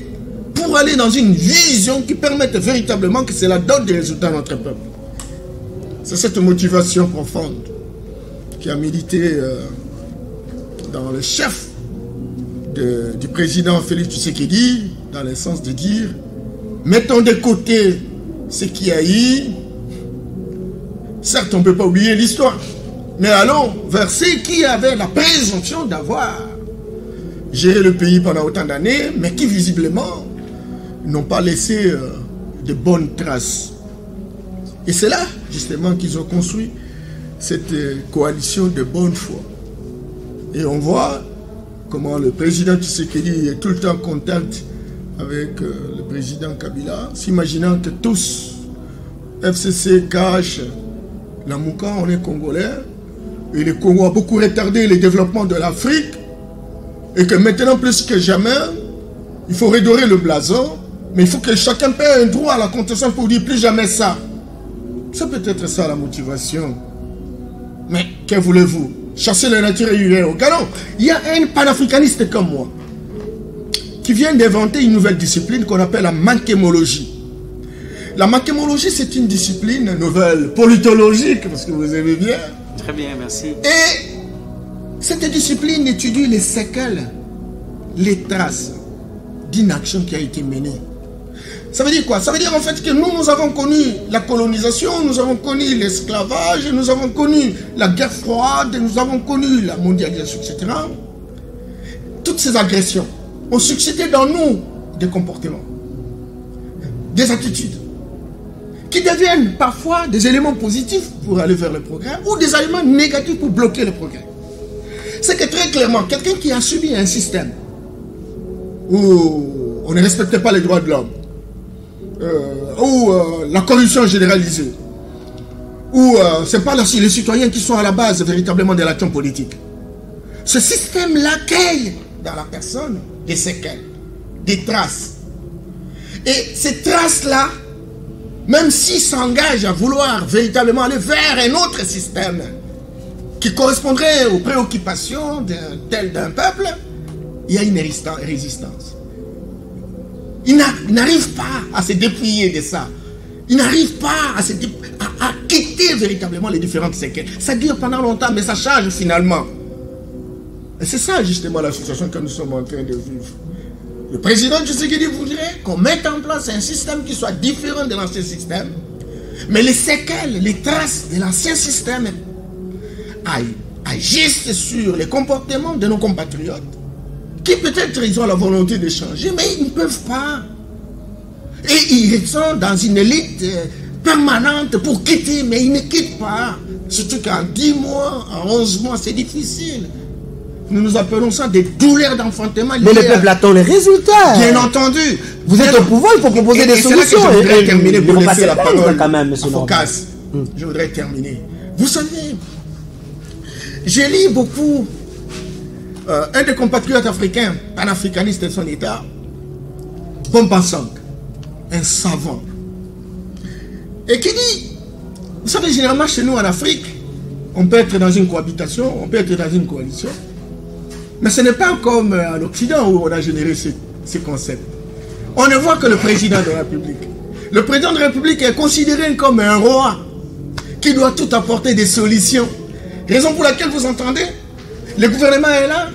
pour aller dans une vision qui permette véritablement que cela donne des résultats à notre peuple. C'est cette motivation profonde qui a milité dans le chef du président Félix Tshisekedi, dans le sens de dire, mettons de côté ce qui a eu, certes on ne peut pas oublier l'histoire, mais allons vers ceux qui avaient la présomption d'avoir géré le pays pendant autant d'années, mais qui visiblement n'ont pas laissé de bonnes traces. Et c'est là, justement, qu'ils ont construit cette coalition de bonne foi. Et on voit comment le président Tshisekedi est tout le temps en contact avec le président Kabila, s'imaginant que tous, FCC, Cash, la Mouka, on est congolais, et le Congo a beaucoup retardé le développement de l'Afrique, et que maintenant, plus que jamais, il faut redorer le blason, mais il faut que chacun paie un droit à la contestation pour dire plus jamais ça. C'est peut-être ça la motivation. Mais que voulez-vous? Chasser la nature et hurler au canon. Il y a un panafricaniste comme moi qui vient d'inventer une nouvelle discipline qu'on appelle la mankemologie. La mankemologie, c'est une discipline nouvelle, politologique, parce que vous aimez bien. Très bien, merci. Et cette discipline étudie les séquelles, les traces d'une action qui a été menée. Ça veut dire quoi? Ça veut dire en fait que nous avons connu la colonisation, nous avons connu l'esclavage, nous avons connu la guerre froide, nous avons connu la mondialisation, etc. Toutes ces agressions ont suscité dans nous des comportements, des attitudes, qui deviennent parfois des éléments positifs pour aller vers le progrès, ou des éléments négatifs pour bloquer le progrès. C'est que très clairement, quelqu'un qui a subi un système où on ne respectait pas les droits de l'homme, où la corruption généralisée, où ce n'est pas les citoyens qui sont à la base véritablement de l'action politique. Ce système-là crée dans la personne des séquelles, des traces. Et ces traces-là, même s'il s'engage à vouloir véritablement aller vers un autre système qui correspondrait aux préoccupations d'un peuple, il y a une résistance. Il n'arrive pas à se dépouiller de ça. Il n'arrive pas à quitter véritablement les différentes séquelles. Ça dure pendant longtemps, mais ça change finalement. Et c'est ça justement la situation que nous sommes en train de vivre. Le président Tshisekedi voudrait qu'on mette en place un système qui soit différent de l'ancien système. Mais les séquelles, les traces de l'ancien système agissent sur les comportements de nos compatriotes, qui peut-être ils ont la volonté de changer, mais ils ne peuvent pas. Et ils sont dans une élite permanente pour quitter, mais ils ne quittent pas. Surtout qu'en 10 mois, en 11 mois, c'est difficile. Nous appelons ça des douleurs d'enfantement. Mais le peuple attend les résultats. Bien entendu. Vous êtes au pouvoir, il faut proposer des solutions. Je voudrais terminer pour laisser la parole quand même, à Focas. Je voudrais terminer. Vous savez, j'ai lu beaucoup un des compatriotes africains, panafricaniste de son état, Bompasang, un savant, et qui dit, vous savez, généralement chez nous en Afrique, on peut être dans une cohabitation, on peut être dans une coalition, mais ce n'est pas comme en Occident où on a généré ces concepts. On ne voit que le président de la République. Le président de la République est considéré comme un roi qui doit tout apporter des solutions. Raison pour laquelle vous entendez, le gouvernement est là,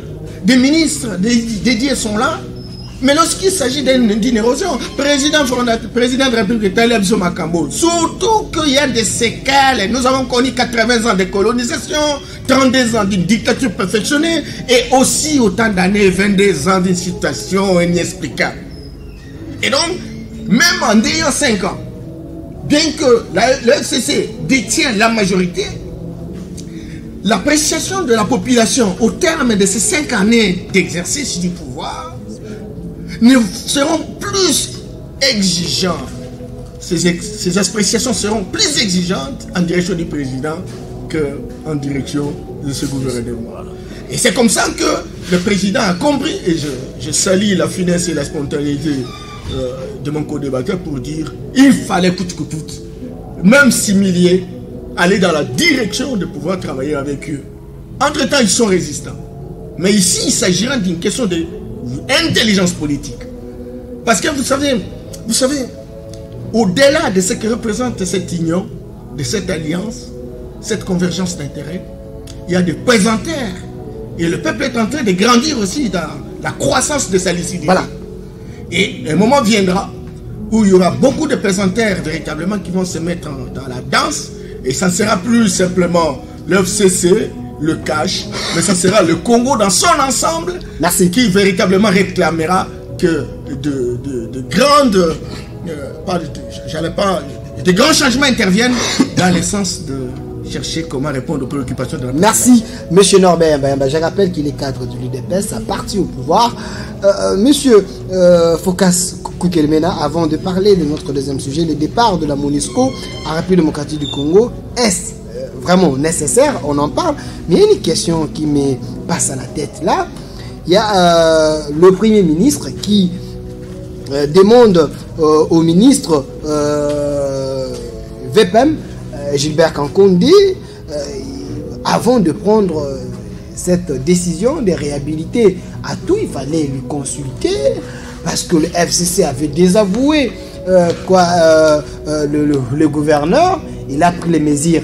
des ministres dédiés sont là, mais lorsqu'il s'agit d'une érosion, président de la République Taleb Makambo, surtout qu'il y a des séquelles. Nous avons connu 80 ans de colonisation, 32 ans d'une dictature perfectionnée, et aussi autant d'années, 22 ans d'une situation inexplicable. Et donc, même en ayant 5 ans, bien que le FCC détient la majorité, l'appréciation de la population au terme de ces 5 années d'exercice du pouvoir seront plus exigeantes. Ces appréciations seront plus exigeantes en direction du président qu'en direction de ce gouvernement. Et c'est comme ça que le président a compris, et je salue la finesse et la spontanéité de mon co-débatteur pour dire il fallait coûte que coûte, même s'humilier, aller dans la direction de pouvoir travailler avec eux. Entre-temps, ils sont résistants. Mais ici, il s'agira d'une question d'intelligence politique. Parce que vous savez, au-delà de ce que représente cette union, de cette alliance, cette convergence d'intérêts, il y a des pesanteurs. Et le peuple est en train de grandir aussi dans la croissance de sa lucidité. Voilà. Et un moment viendra où il y aura beaucoup de pesanteurs véritablement qui vont se mettre dans la danse. Et ça ne sera plus simplement l'FCC, le cash, mais ça sera le Congo dans son ensemble. Merci. Qui véritablement réclamera que de grands changements interviennent dans le sens de chercher comment répondre aux préoccupations de la population. Merci, monsieur Norbert Bayamba. Je rappelle qu'il est cadre de l'UDPS, à parti au pouvoir. Monsieur Phocas Koukelmena, avant de parler de notre deuxième sujet, le départ de la MONUSCO en République démocratique du Congo, est-ce vraiment nécessaire? On en parle, mais il y a une question qui me passe à la tête là. Il y a le Premier ministre qui demande au ministre VPM, Gilbert Kankondi, avant de prendre cette décision de réhabiliter à tout, il fallait lui consulter, parce que le FCC avait désavoué le gouverneur, il a pris les mesures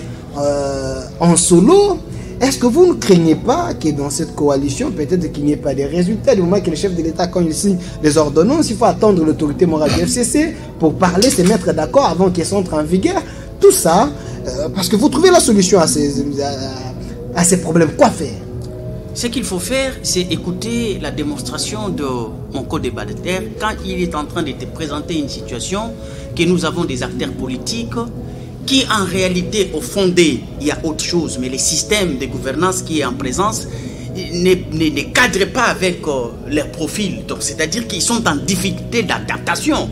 en solo. Est-ce que vous ne craignez pas que dans cette coalition, peut-être qu'il n'y ait pas de résultats? Du moment que le chef de l'État, quand il signe les ordonnances, il faut attendre l'autorité morale du FCC pour parler, se mettre d'accord avant qu'elles entrent en vigueur. Tout ça, parce que vous trouvez la solution à ces problèmes. Quoi faire? Ce qu'il faut faire, c'est écouter la démonstration de mon co-débatteur quand il est en train de te présenter une situation que nous avons des acteurs politiques qui en réalité, au fondé, il y a autre chose, mais le système de gouvernance qui est en présence ne cadre pas avec leur profil. Donc, c'est-à-dire qu'ils sont en difficulté d'adaptation.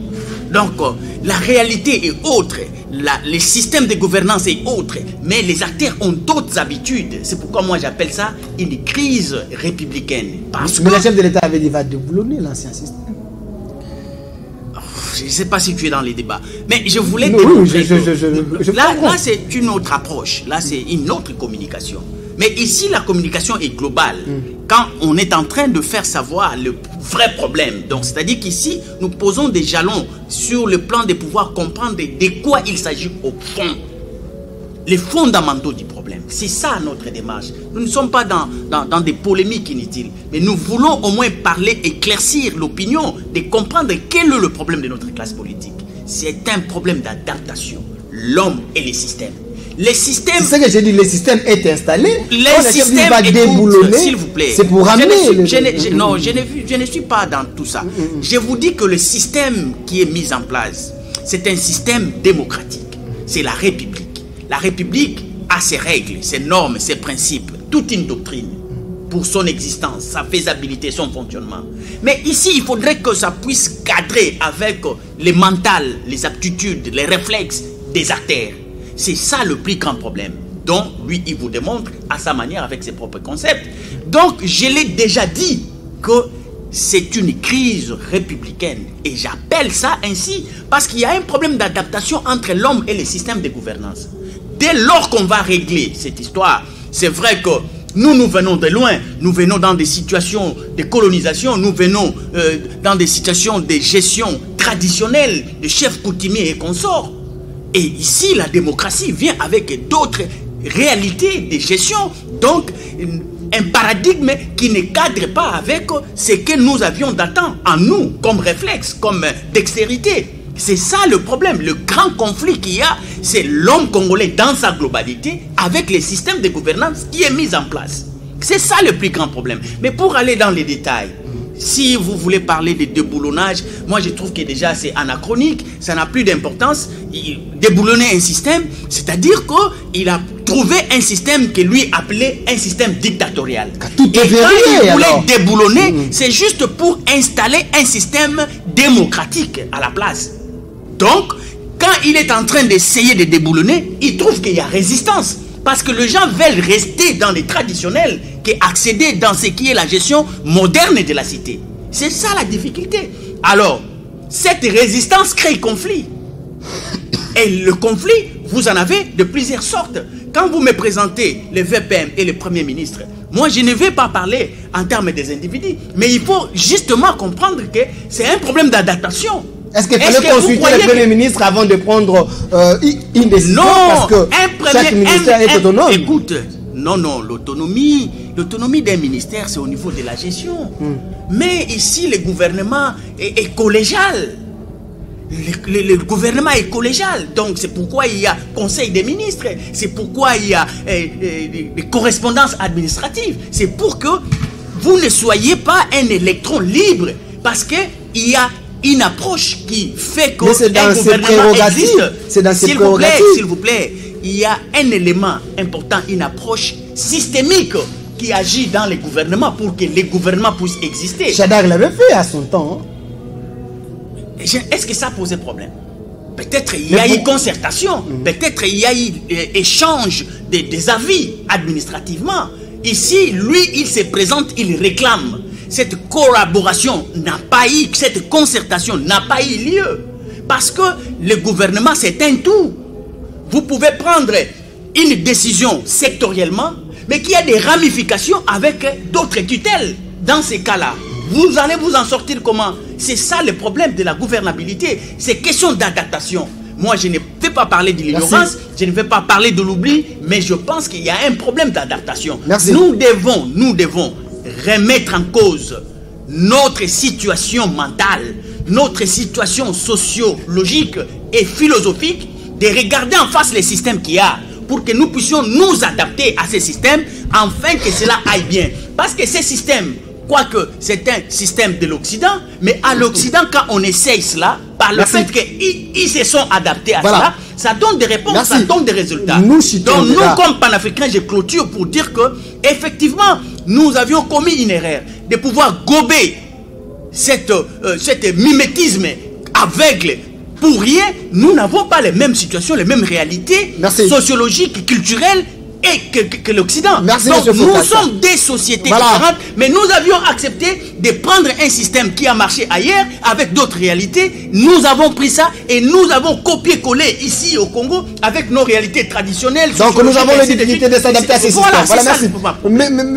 Donc, la réalité est autre, le système de gouvernance est autre, mais les acteurs ont d'autres habitudes. C'est pourquoi moi j'appelle ça une crise républicaine. Mais le chef de l'État avait dit va déboulonner l'ancien système. Je ne sais pas si tu es dans les débats, mais je voulais démontrer que là c'est une autre approche, là c'est une autre communication. Mais ici la communication est globale. Quand on est en train de faire savoir le vrai problème, donc c'est-à-dire qu'ici nous posons des jalons sur le plan de pouvoir comprendre de quoi il s'agit au fond, les fondamentaux du problème. C'est ça notre démarche. Nous ne sommes pas dans des polémiques inutiles, mais nous voulons au moins parler, éclaircir l'opinion, de comprendre quel est le problème de notre classe politique. C'est un problème d'adaptation, l'homme et les systèmes. Les systèmes... C'est ça que j'ai dit, le système est installé. Les systèmes, écoute, s'il vous plaît. C'est pour ramener... Non, je ne suis pas dans tout ça. Je vous dis que le système qui est mis en place, c'est un système démocratique. C'est la République. La République a ses règles, ses normes, ses principes, toute une doctrine pour son existence, sa faisabilité, son fonctionnement. Mais ici, il faudrait que ça puisse cadrer avec les mentales, les aptitudes, les réflexes des acteurs. C'est ça le plus grand problème, dont lui, il vous démontre à sa manière avec ses propres concepts. Donc, je l'ai déjà dit que c'est une crise républicaine. Et j'appelle ça ainsi parce qu'il y a un problème d'adaptation entre l'homme et les systèmes de gouvernance. Dès lors qu'on va régler cette histoire, c'est vrai que nous venons de loin, nous venons dans des situations de colonisation, nous venons dans des situations de gestion traditionnelle, de chefs coutumiers et consorts. Et ici, la démocratie vient avec d'autres réalités de gestion, donc un paradigme qui ne cadre pas avec ce que nous avions d'attendre en nous, comme réflexe, comme dextérité. C'est ça le problème. Le grand conflit qu'il y a, c'est l'homme congolais dans sa globalité avec les systèmes de gouvernance qui est mis en place. C'est ça le plus grand problème. Mais pour aller dans les détails, si vous voulez parler de déboulonnage, moi je trouve que déjà c'est anachronique, ça n'a plus d'importance. Déboulonner un système, c'est-à-dire qu'il a trouvé un système que lui appelait un système dictatorial. Tout est verrouillé, quand il voulait déboulonner, c'est juste pour installer un système démocratique à la place. Donc, quand il est en train d'essayer de déboulonner, il trouve qu'il y a résistance. Parce que les gens veulent rester dans les traditionnels qu'accéder dans ce qui est la gestion moderne de la cité. C'est ça la difficulté. Alors, cette résistance crée conflit. Et le conflit, vous en avez de plusieurs sortes. Quand vous me présentez le VPM et le Premier ministre, moi je ne vais pas parler en termes des individus, mais il faut justement comprendre que c'est un problème d'adaptation. Est-ce qu'il fallait consulter le Premier ministre avant de prendre une décision? Non, parce que chaque ministère est autonome. Écoute, non, l'autonomie d'un ministère, c'est au niveau de la gestion. Mais ici, le gouvernement est collégial. Le gouvernement est collégial, donc c'est pourquoi il y a conseil des ministres, c'est pourquoi il y a des correspondances administratives, c'est pour que vous ne soyez pas un électron libre, parce qu'il y a une approche qui fait que un gouvernement existe. C'est dans ses prérogatives. S'il vous plaît, il y a un élément important, une approche systémique qui agit dans les gouvernements pour que les gouvernements puissent exister. Chadar l'avait fait à son temps. Est-ce que ça posait problème? Peut-être il y a eu concertation, peut-être il y a eu échange des avis administrativement. Ici, lui, il se présente, il réclame. Cette collaboration n'a pas eu, cette concertation n'a pas eu lieu. Parce que le gouvernement, c'est un tout. Vous pouvez prendre une décision sectoriellement, mais qui a des ramifications avec d'autres tutelles. Dans ces cas-là, vous allez vous en sortir comment? C'est ça le problème de la gouvernabilité. C'est question d'adaptation. Moi, je ne vais pas parler de l'ignorance, je ne vais pas parler de l'oubli, mais je pense qu'il y a un problème d'adaptation. Nous devons remettre en cause notre situation mentale, notre situation sociologique et philosophique, de regarder en face les systèmes qu'il y a, pour que nous puissions nous adapter à ces systèmes, afin que cela aille bien. Parce que ces systèmes, quoique c'est un système de l'Occident, mais à l'Occident, quand on essaye cela, par le fait qu'ils se sont adaptés à cela, ça donne des réponses, ça donne des résultats. Donc nous, comme panafricains, je clôture pour dire que, effectivement, nous avions commis une erreur de pouvoir gober cet mimétisme aveugle. Pour rien, nous n'avons pas les mêmes situations, les mêmes réalités sociologiques, culturelles que l'Occident. Donc nous sommes des sociétés différentes, mais nous avions accepté de prendre un système qui a marché ailleurs avec d'autres réalités. Nous avons pris ça et nous avons copié-collé ici au Congo avec nos réalités traditionnelles. Donc nous avons la difficulté de s'adapter à ces systèmes. Voilà, merci.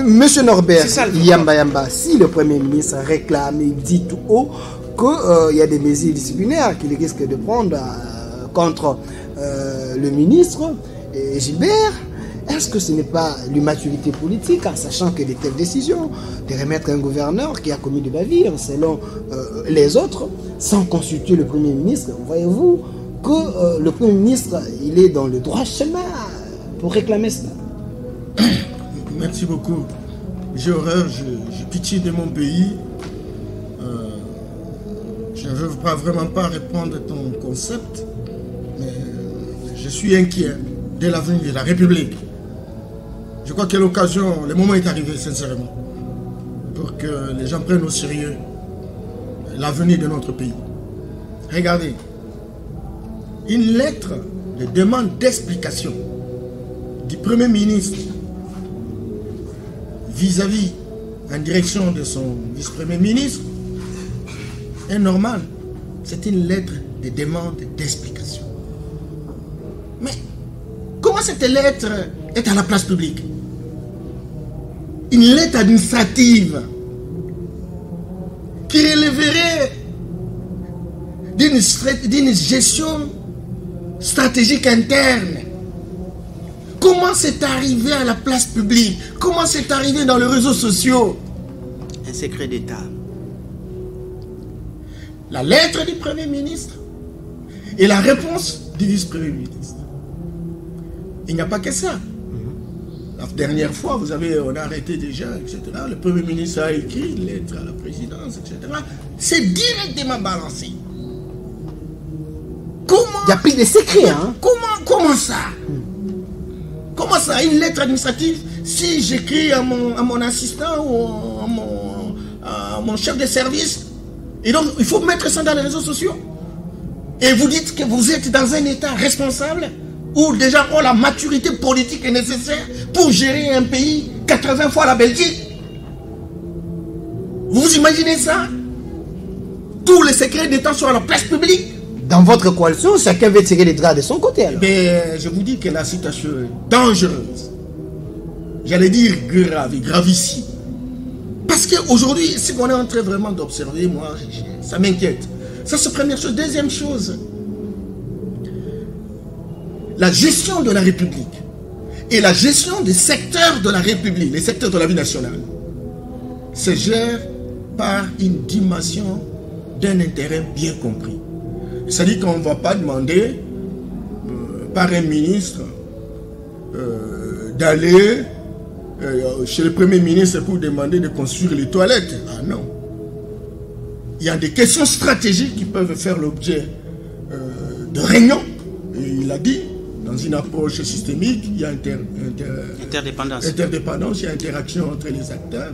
Monsieur Norbert Yamba, si le Premier ministre réclame, il dit tout haut qu'il y a des mesures disciplinaires qu'il risque de prendre contre le ministre Gilbert, est-ce que ce n'est pas l'immaturité politique, en sachant que de telles décisions, de remettre un gouverneur qui a commis des bavures selon les autres, sans consulter le Premier ministre? Voyez-vous que le Premier ministre, il est dans le droit chemin pour réclamer cela? Merci beaucoup. J'ai horreur, j'ai pitié de mon pays. Je ne veux vraiment pas répondre à ton concept, mais je suis inquiet de l'avenir de la République. Je crois que l'occasion, le moment est arrivé, sincèrement, pour que les gens prennent au sérieux l'avenir de notre pays. Regardez, une lettre de demande d'explication du Premier ministre vis-à-vis, en direction de son vice-premier ministre, est normal. C'est une lettre de demande d'explication. Mais comment cette lettre est à la place publique? Une lettre administrative qui relèverait d'une gestion stratégique interne. Comment c'est arrivé à la place publique? Comment c'est arrivé dans les réseaux sociaux? Un secret d'État. La lettre du Premier ministre et la réponse du vice-premier ministre. Il n'y a pas que ça. La dernière fois, on a arrêté déjà, etc. Le Premier ministre a écrit une lettre à la présidence, etc. C'est directement balancé. Comment? Il y a plus de secrets, hein? Comment ça? Comment ça? Une lettre administrative, si j'écris à mon assistant ou à mon chef de service, et donc il faut mettre ça dans les réseaux sociaux. Et vous dites que vous êtes dans un état responsable, ou déjà ont la maturité politique nécessaire pour gérer un pays 80 fois la Belgique. Vous imaginez ça? Tous les secrets d'État sont à la place publique. Dans votre coalition, chacun veut tirer les draps de son côté. Alors. Mais je vous dis que la situation est dangereuse. J'allais dire grave et gravissime. Parce qu'aujourd'hui, ce qu'on est en train vraiment d'observer, moi, ça m'inquiète. Ça, c'est la première chose. Deuxième chose, la gestion de la République et la gestion des secteurs de la République, les secteurs de la vie nationale, se gèrent par une dimension d'un intérêt bien compris. C'est-à-dire qu'on ne va pas demander par un ministre d'aller chez le Premier ministre pour demander de construire les toilettes. Ah non. Il y a des questions stratégiques qui peuvent faire l'objet de réunions. Et il a dit, dans une approche systémique, il y a interdépendance, il y a interaction entre les acteurs.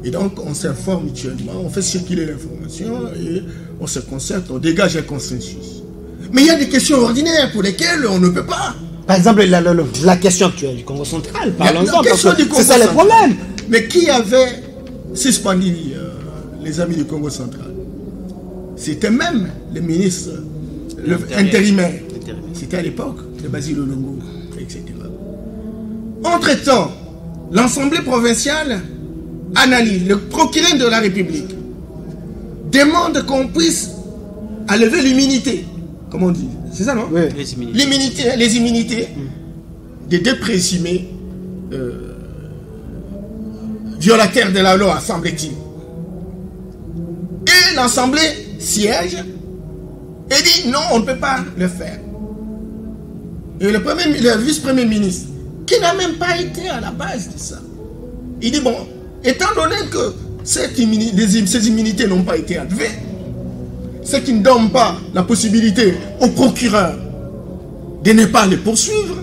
Et donc, on s'informe mutuellement, on fait circuler l'information et on se concerte, on dégage un consensus. Mais il y a des questions ordinaires pour lesquelles on ne peut pas. Par exemple, la question actuelle du Congo central, parlons-en, parce que c'est ça central. le problème. Mais qui avait suspendu les amis du Congo central? C'était même le ministre intérimaire. C'était à l'époque de Basile Olongo, etc. Entre-temps, l'Assemblée provinciale analyse, le procureur de la République demande qu'on puisse enlever l'immunité, comme on dit, c'est ça non? Oui. Les immunités des deux présumés violateurs de la loi, semble-t-il. Et l'Assemblée siège et dit non, on ne peut pas le faire. Et le vice-premier ministre, qui n'a même pas été à la base de ça, il dit bon, étant donné que ces immunités n'ont pas été enlevées, ce qui ne donne pas la possibilité au procureur de ne pas les poursuivre,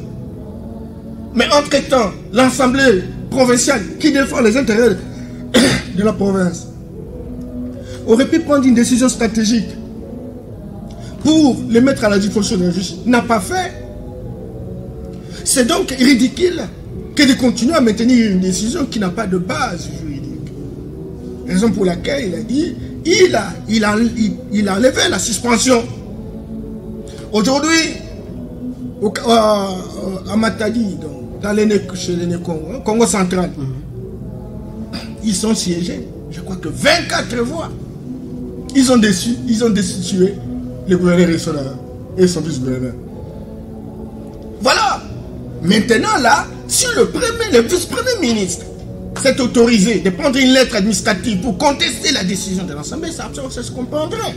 mais entre-temps, l'Assemblée provinciale qui défend les intérêts de la province aurait pu prendre une décision stratégique pour les mettre à la disposition de la justice, n'a pas fait. C'est donc ridicule que de continuer à maintenir une décision qui n'a pas de base juridique. Raison pour laquelle il a dit, il a enlevé la suspension. Aujourd'hui, à Matadi, chez les Congo central, ils sont siégés, je crois que 24 voix. Ils ont destitué le gouverneur et son vice-gouverneur. Voilà. Maintenant là, si le vice-premier ministre s'est autorisé de prendre une lettre administrative pour contester la décision de l'Assemblée, ça se comprendrait.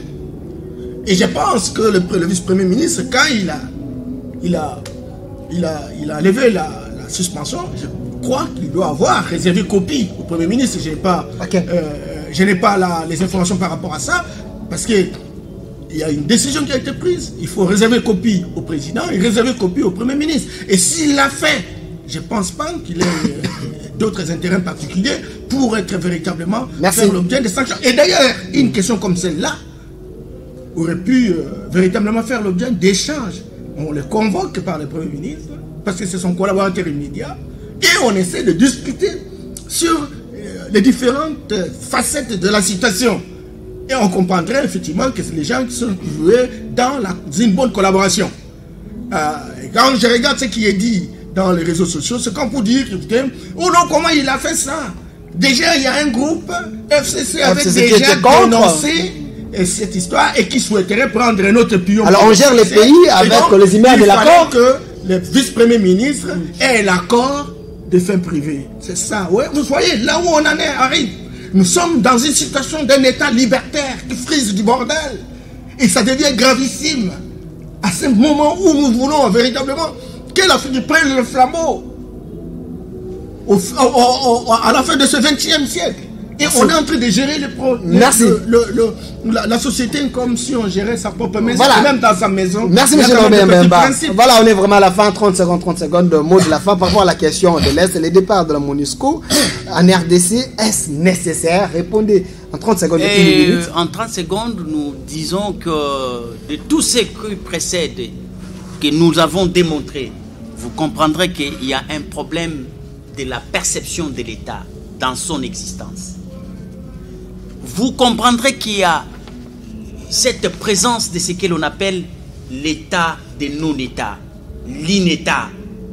Et je pense que le vice-premier ministre, quand il a levé la suspension, je crois qu'il doit avoir réservé copie au Premier ministre. Je n'ai pas les informations par rapport à ça, parce qu'il y a une décision qui a été prise. Il faut réserver copie au président et réserver copie au Premier ministre. Et s'il l'a fait, je ne pense pas qu'il ait d'autres intérêts particuliers pour être véritablement faire l'objet de sanctions. Et d'ailleurs, une question comme celle-là aurait pu véritablement faire l'objet d'échanges. On le convoque par le Premier ministre, parce que c'est son collaborateur immédiat, et on essaie de discuter sur les différentes facettes de la situation. Et on comprendrait effectivement que c'est les gens qui sont joués dans une bonne collaboration. Quand je regarde ce qui est dit dans les réseaux sociaux, c'est comme pour dire, oh non, comment il a fait ça? Déjà, il y a un groupe FCC avec déjà dénoncé cette histoire et qui souhaiterait prendre un autre pion. Alors on gère les pays avec les images de l'accord. Que le vice-premier ministre ait l'accord de fin privée. C'est ça, ouais. Vous voyez, là où on en arrive. Nous sommes dans une situation d'un État libertaire qui frise du bordel. Et ça devient gravissime. À ce moment où nous voulons véritablement que l'Afrique prenne le flambeau à la fin de ce 20e siècle. Et on est en train de gérer la société comme si on gérait sa propre maison, voilà. Même dans sa maison. Merci, M. Robert Mbemba. Voilà, on est vraiment à la fin, 30 secondes de mot de la fin par rapport à la question de l'Est et le départ de la MONUSCO en RDC. Est-ce nécessaire? Répondez en 30 secondes. En 30 secondes, nous disons que de tout ce qui précède, que nous avons démontré vous comprendrez qu'il y a un problème de la perception de l'État dans son existence. Vous comprendrez qu'il y a cette présence de ce que l'on appelle l'État de non-État, l'inétat,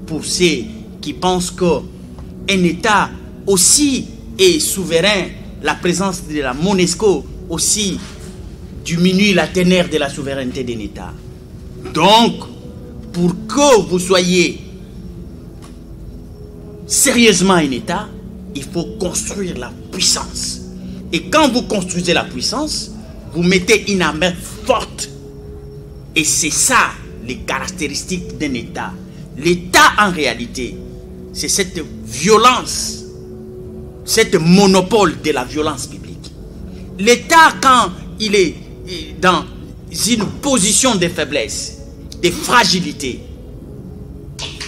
pour ceux qui pensent qu'un État aussi est souverain. La présence de la MONUSCO aussi diminue la teneur de la souveraineté d'un État. Donc, pour que vous soyez sérieusement un État, il faut construire la puissance. Et quand vous construisez la puissance, vous mettez une armée forte. Et c'est ça les caractéristiques d'un État. L'État, en réalité, c'est cette violence, cette monopole de la violence publique. L'État, quand il est dans une position de faiblesse, de fragilité,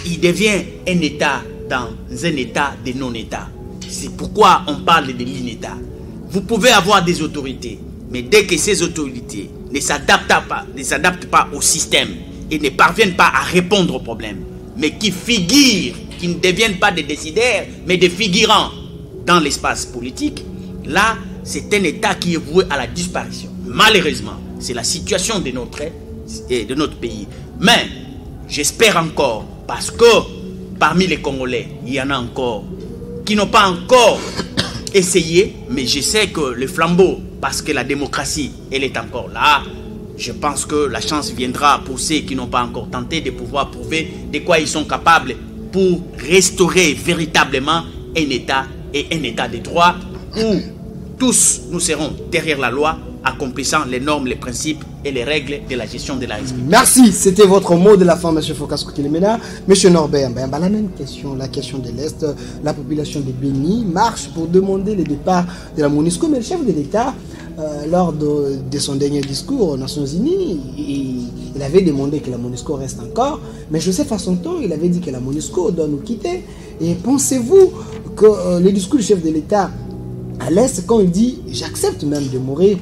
il devient un État dans un État de non-État. C'est pourquoi on parle de l'inétat. Vous pouvez avoir des autorités, mais dès que ces autorités ne s'adaptent pas au système et ne parviennent pas à répondre aux problèmes, mais qui figurent, qui ne deviennent pas des décideurs, mais des figurants dans l'espace politique, là, c'est un État qui est voué à la disparition. Malheureusement, c'est la situation de notre pays. Mais j'espère encore, parce que parmi les Congolais, il y en a encore qui n'ont pas encore essayé, mais je sais que le flambeau, parce que la démocratie, elle est encore là, je pense que la chance viendra pour ceux qui n'ont pas encore tenté de pouvoir prouver de quoi ils sont capables pour restaurer véritablement un État et un État de droit où tous nous serons derrière la loi, accomplissant les normes, les principes et les règles de la gestion de la République. Merci, c'était votre mot de la fin, M. Phocas Koutilemena. M. Norbert, la même question, la question de l'Est. La population de Béni marche pour demander le départ de la MONUSCO, mais le chef de l'État, lors de son dernier discours aux Nations Unies, il avait demandé que la MONUSCO reste encore, mais Joseph à son temps, il avait dit que la MONUSCO doit nous quitter. Et pensez-vous que le discours du chef de l'État à l'Est, quand il dit « j'accepte même de mourir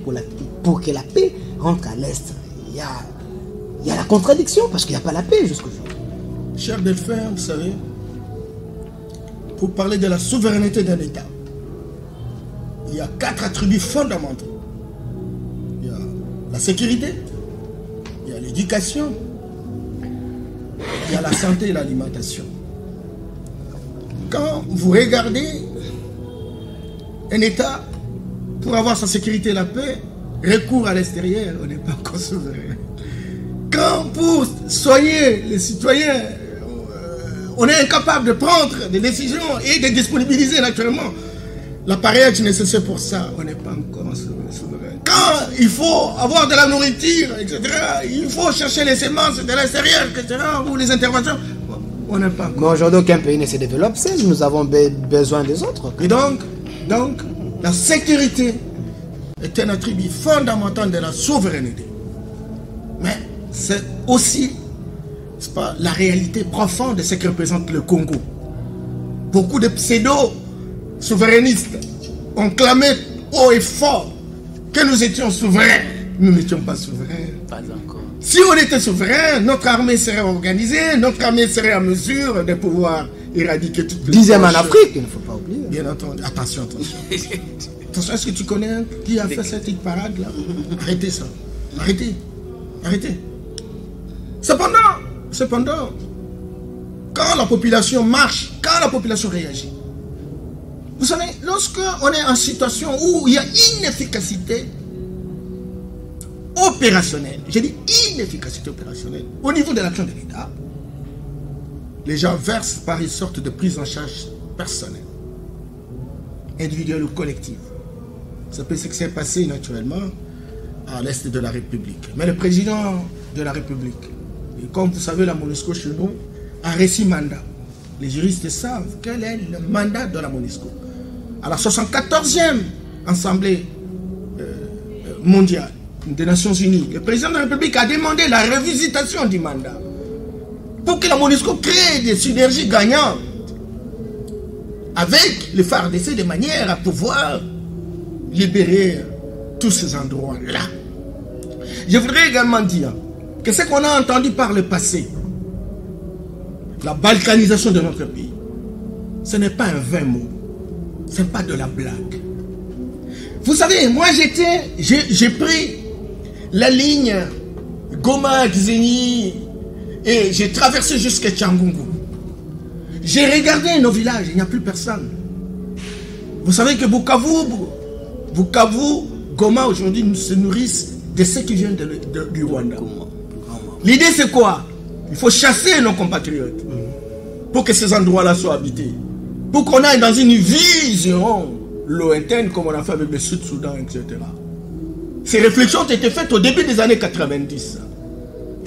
pour que la paix rentre à l'Est », il y a la contradiction, parce qu'il n'y a pas la paix jusqu'aujourd'hui. Cher Delphin, vous savez, pour parler de la souveraineté d'un État, il y a 4 attributs fondamentaux. Il y a la sécurité, il y a l'éducation, il y a la santé et l'alimentation. Quand vous regardez un État, pour avoir sa sécurité et la paix, recourt à l'extérieur, on n'est pas encore souverain. Quand pour soigner les citoyens, on est incapable de prendre des décisions et de disponibiliser naturellement l'appareil nécessaire pour ça, on n'est pas encore souverain. Quand il faut avoir de la nourriture, etc., il faut chercher les semences de l'extérieur, etc., ou les interventions, on n'est pas encore. Mais aujourd'hui, aucun pays ne se développe seul, nous avons besoin des autres. Et donc, la sécurité est un attribut fondamental de la souveraineté. Mais c'est aussi pas, la réalité profonde de ce que représente le Congo. Beaucoup de pseudo-souverainistes ont clamé haut et fort que nous étions souverains. Nous n'étions pas souverains. Pas encore. Si on était souverain, notre armée serait organisée, notre armée serait en mesure de pouvoir éradiquer toutes les... 10e en Afrique, il ne faut pas oublier. Bien entendu. Attention. Attention, est-ce que tu connais qui a fait cette parade-là? Arrêtez ça. Arrêtez. Cependant, quand la population marche, quand la population réagit, vous savez, lorsque on est en situation où il y a inefficacité opérationnelle, j'ai dit inefficacité opérationnelle, au niveau de l'action de l'État, les gens versent par une sorte de prise en charge personnelle, individuelle ou collective. C'est ce qui s'est passé naturellement à l'est de la République. Mais le président de la République, et comme vous savez, la MONUSCO chez nous, a reçu mandat. Les juristes savent quel est le mandat de la MONUSCO. À la 74e Assemblée mondiale des Nations Unies, le président de la République a demandé la revisitation du mandat pour que la MONUSCO crée des synergies gagnantes avec le FARDC de manière à pouvoir libérer tous ces endroits-là. Je voudrais également dire que ce qu'on a entendu par le passé, la balkanisation de notre pays, ce n'est pas un vain mot. Ce n'est pas de la blague. Vous savez, moi j'ai pris la ligne Goma, Xeni et j'ai traversé jusqu'à Tchangungu. J'ai regardé nos villages, il n'y a plus personne. Vous savez que Bukavu, Goma aujourd'hui se nourrissent de ceux qui viennent du Rwanda. L'idée c'est quoi? Il faut chasser nos compatriotes pour que ces endroits-là soient habités. Pour qu'on aille dans une vision lointaine comme on a fait avec le Sud-Soudan, etc. Ces réflexions ont été faites au début des années 90.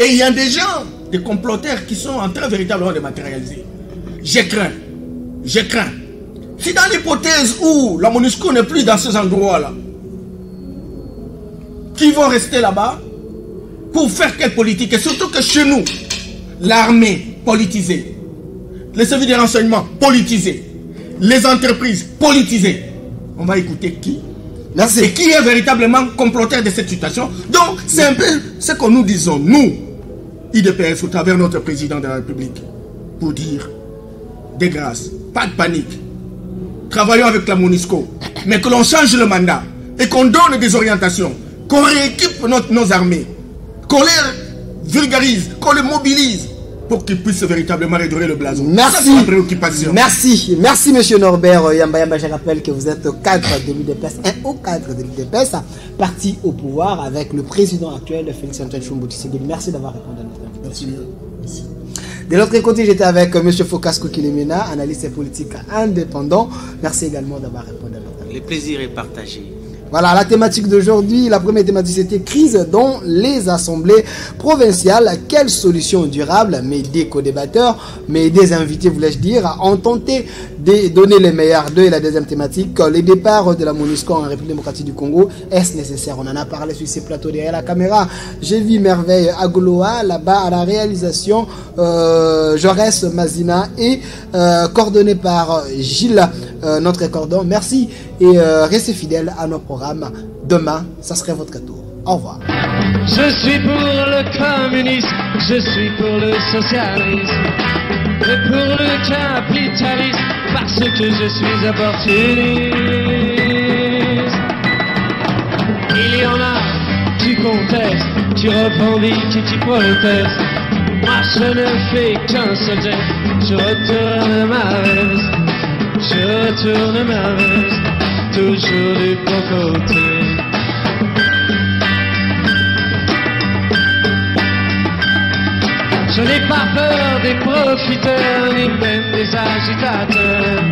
Et il y a des gens, des comploteurs qui sont en train véritablement de matérialiser. Je crains. Si dans l'hypothèse où la MONUSCO n'est plus dans ces endroits-là, qui vont rester là-bas pour faire quelle politique? Et surtout que chez nous, l'armée politisée, les services de renseignement politisés, les entreprises politisées, on va écouter qui? Merci. Et qui est véritablement comploteur de cette situation? Donc, c'est un peu ce que nous disons, nous, IDPS, au travers de notre président de la République, pour dire, de grâce, pas de panique. Travaillons avec la MONUSCO, mais que l'on change le mandat et qu'on donne des orientations, qu'on rééquipe nos armées, qu'on les vulgarise, qu'on les mobilise pour qu'ils puissent véritablement redorer le blason. Merci. C'est ma préoccupation. Merci monsieur Norbert Yamba. Je rappelle que vous êtes au cadre de l'UDPS, un haut cadre de l'UDPS, parti au pouvoir avec le président actuel, Félix Antoine Tshombo Tshisekedi. Merci d'avoir répondu à notre invitation. Merci. De l'autre côté, j'étais avec M. Phocas Kokilemena, analyste politique indépendant. Merci également d'avoir répondu à notre invitation. Le plaisir est partagé. Voilà, la thématique d'aujourd'hui, la première thématique, c'était crise dans les assemblées provinciales. Quelle solution durable? Mes deux co-débatteurs, mes deux invités, voulais-je dire, ont tenté de donner les meilleurs d'eux. Et la deuxième thématique, les départs de la MONUSCO en République démocratique du Congo, est-ce nécessaire? On en a parlé sur ces plateaux derrière la caméra. J'ai vu Merveille Agoloa, là-bas, à la réalisation, Jaurès Mazina et coordonné par Gilles, notre cordon. Merci et restez fidèles à nos programmes. Demain, ça serait votre tour. Au revoir. Je suis pour le communisme, je suis pour le socialisme et pour le capitalisme parce que je suis opportuniste. Il y en a qui contestent, qui revendiquent et qui protestent. Moi je ne fais qu'un seul geste, je retourne ma veste, toujours du bon côté. Je n'ai pas peur des profiteurs, ni même des agitateurs.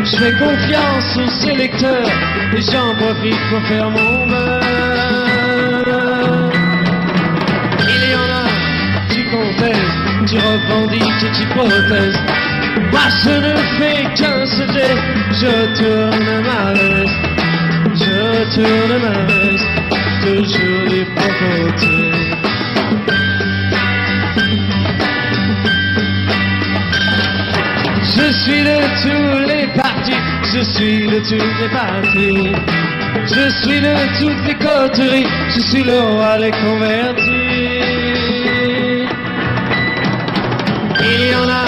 Je fais confiance aux sélecteurs, et j'en profite pour faire mon beurre. Il y en a qui contestent, qui revendiquent et qui protestent. Moi je ne fais qu'un seul geste, je tourne ma veste, toujours du bon côté. Je suis de tous les partis, je suis de toutes les parties, je suis de toutes les coteries, je suis le roi des convertis. Il y en a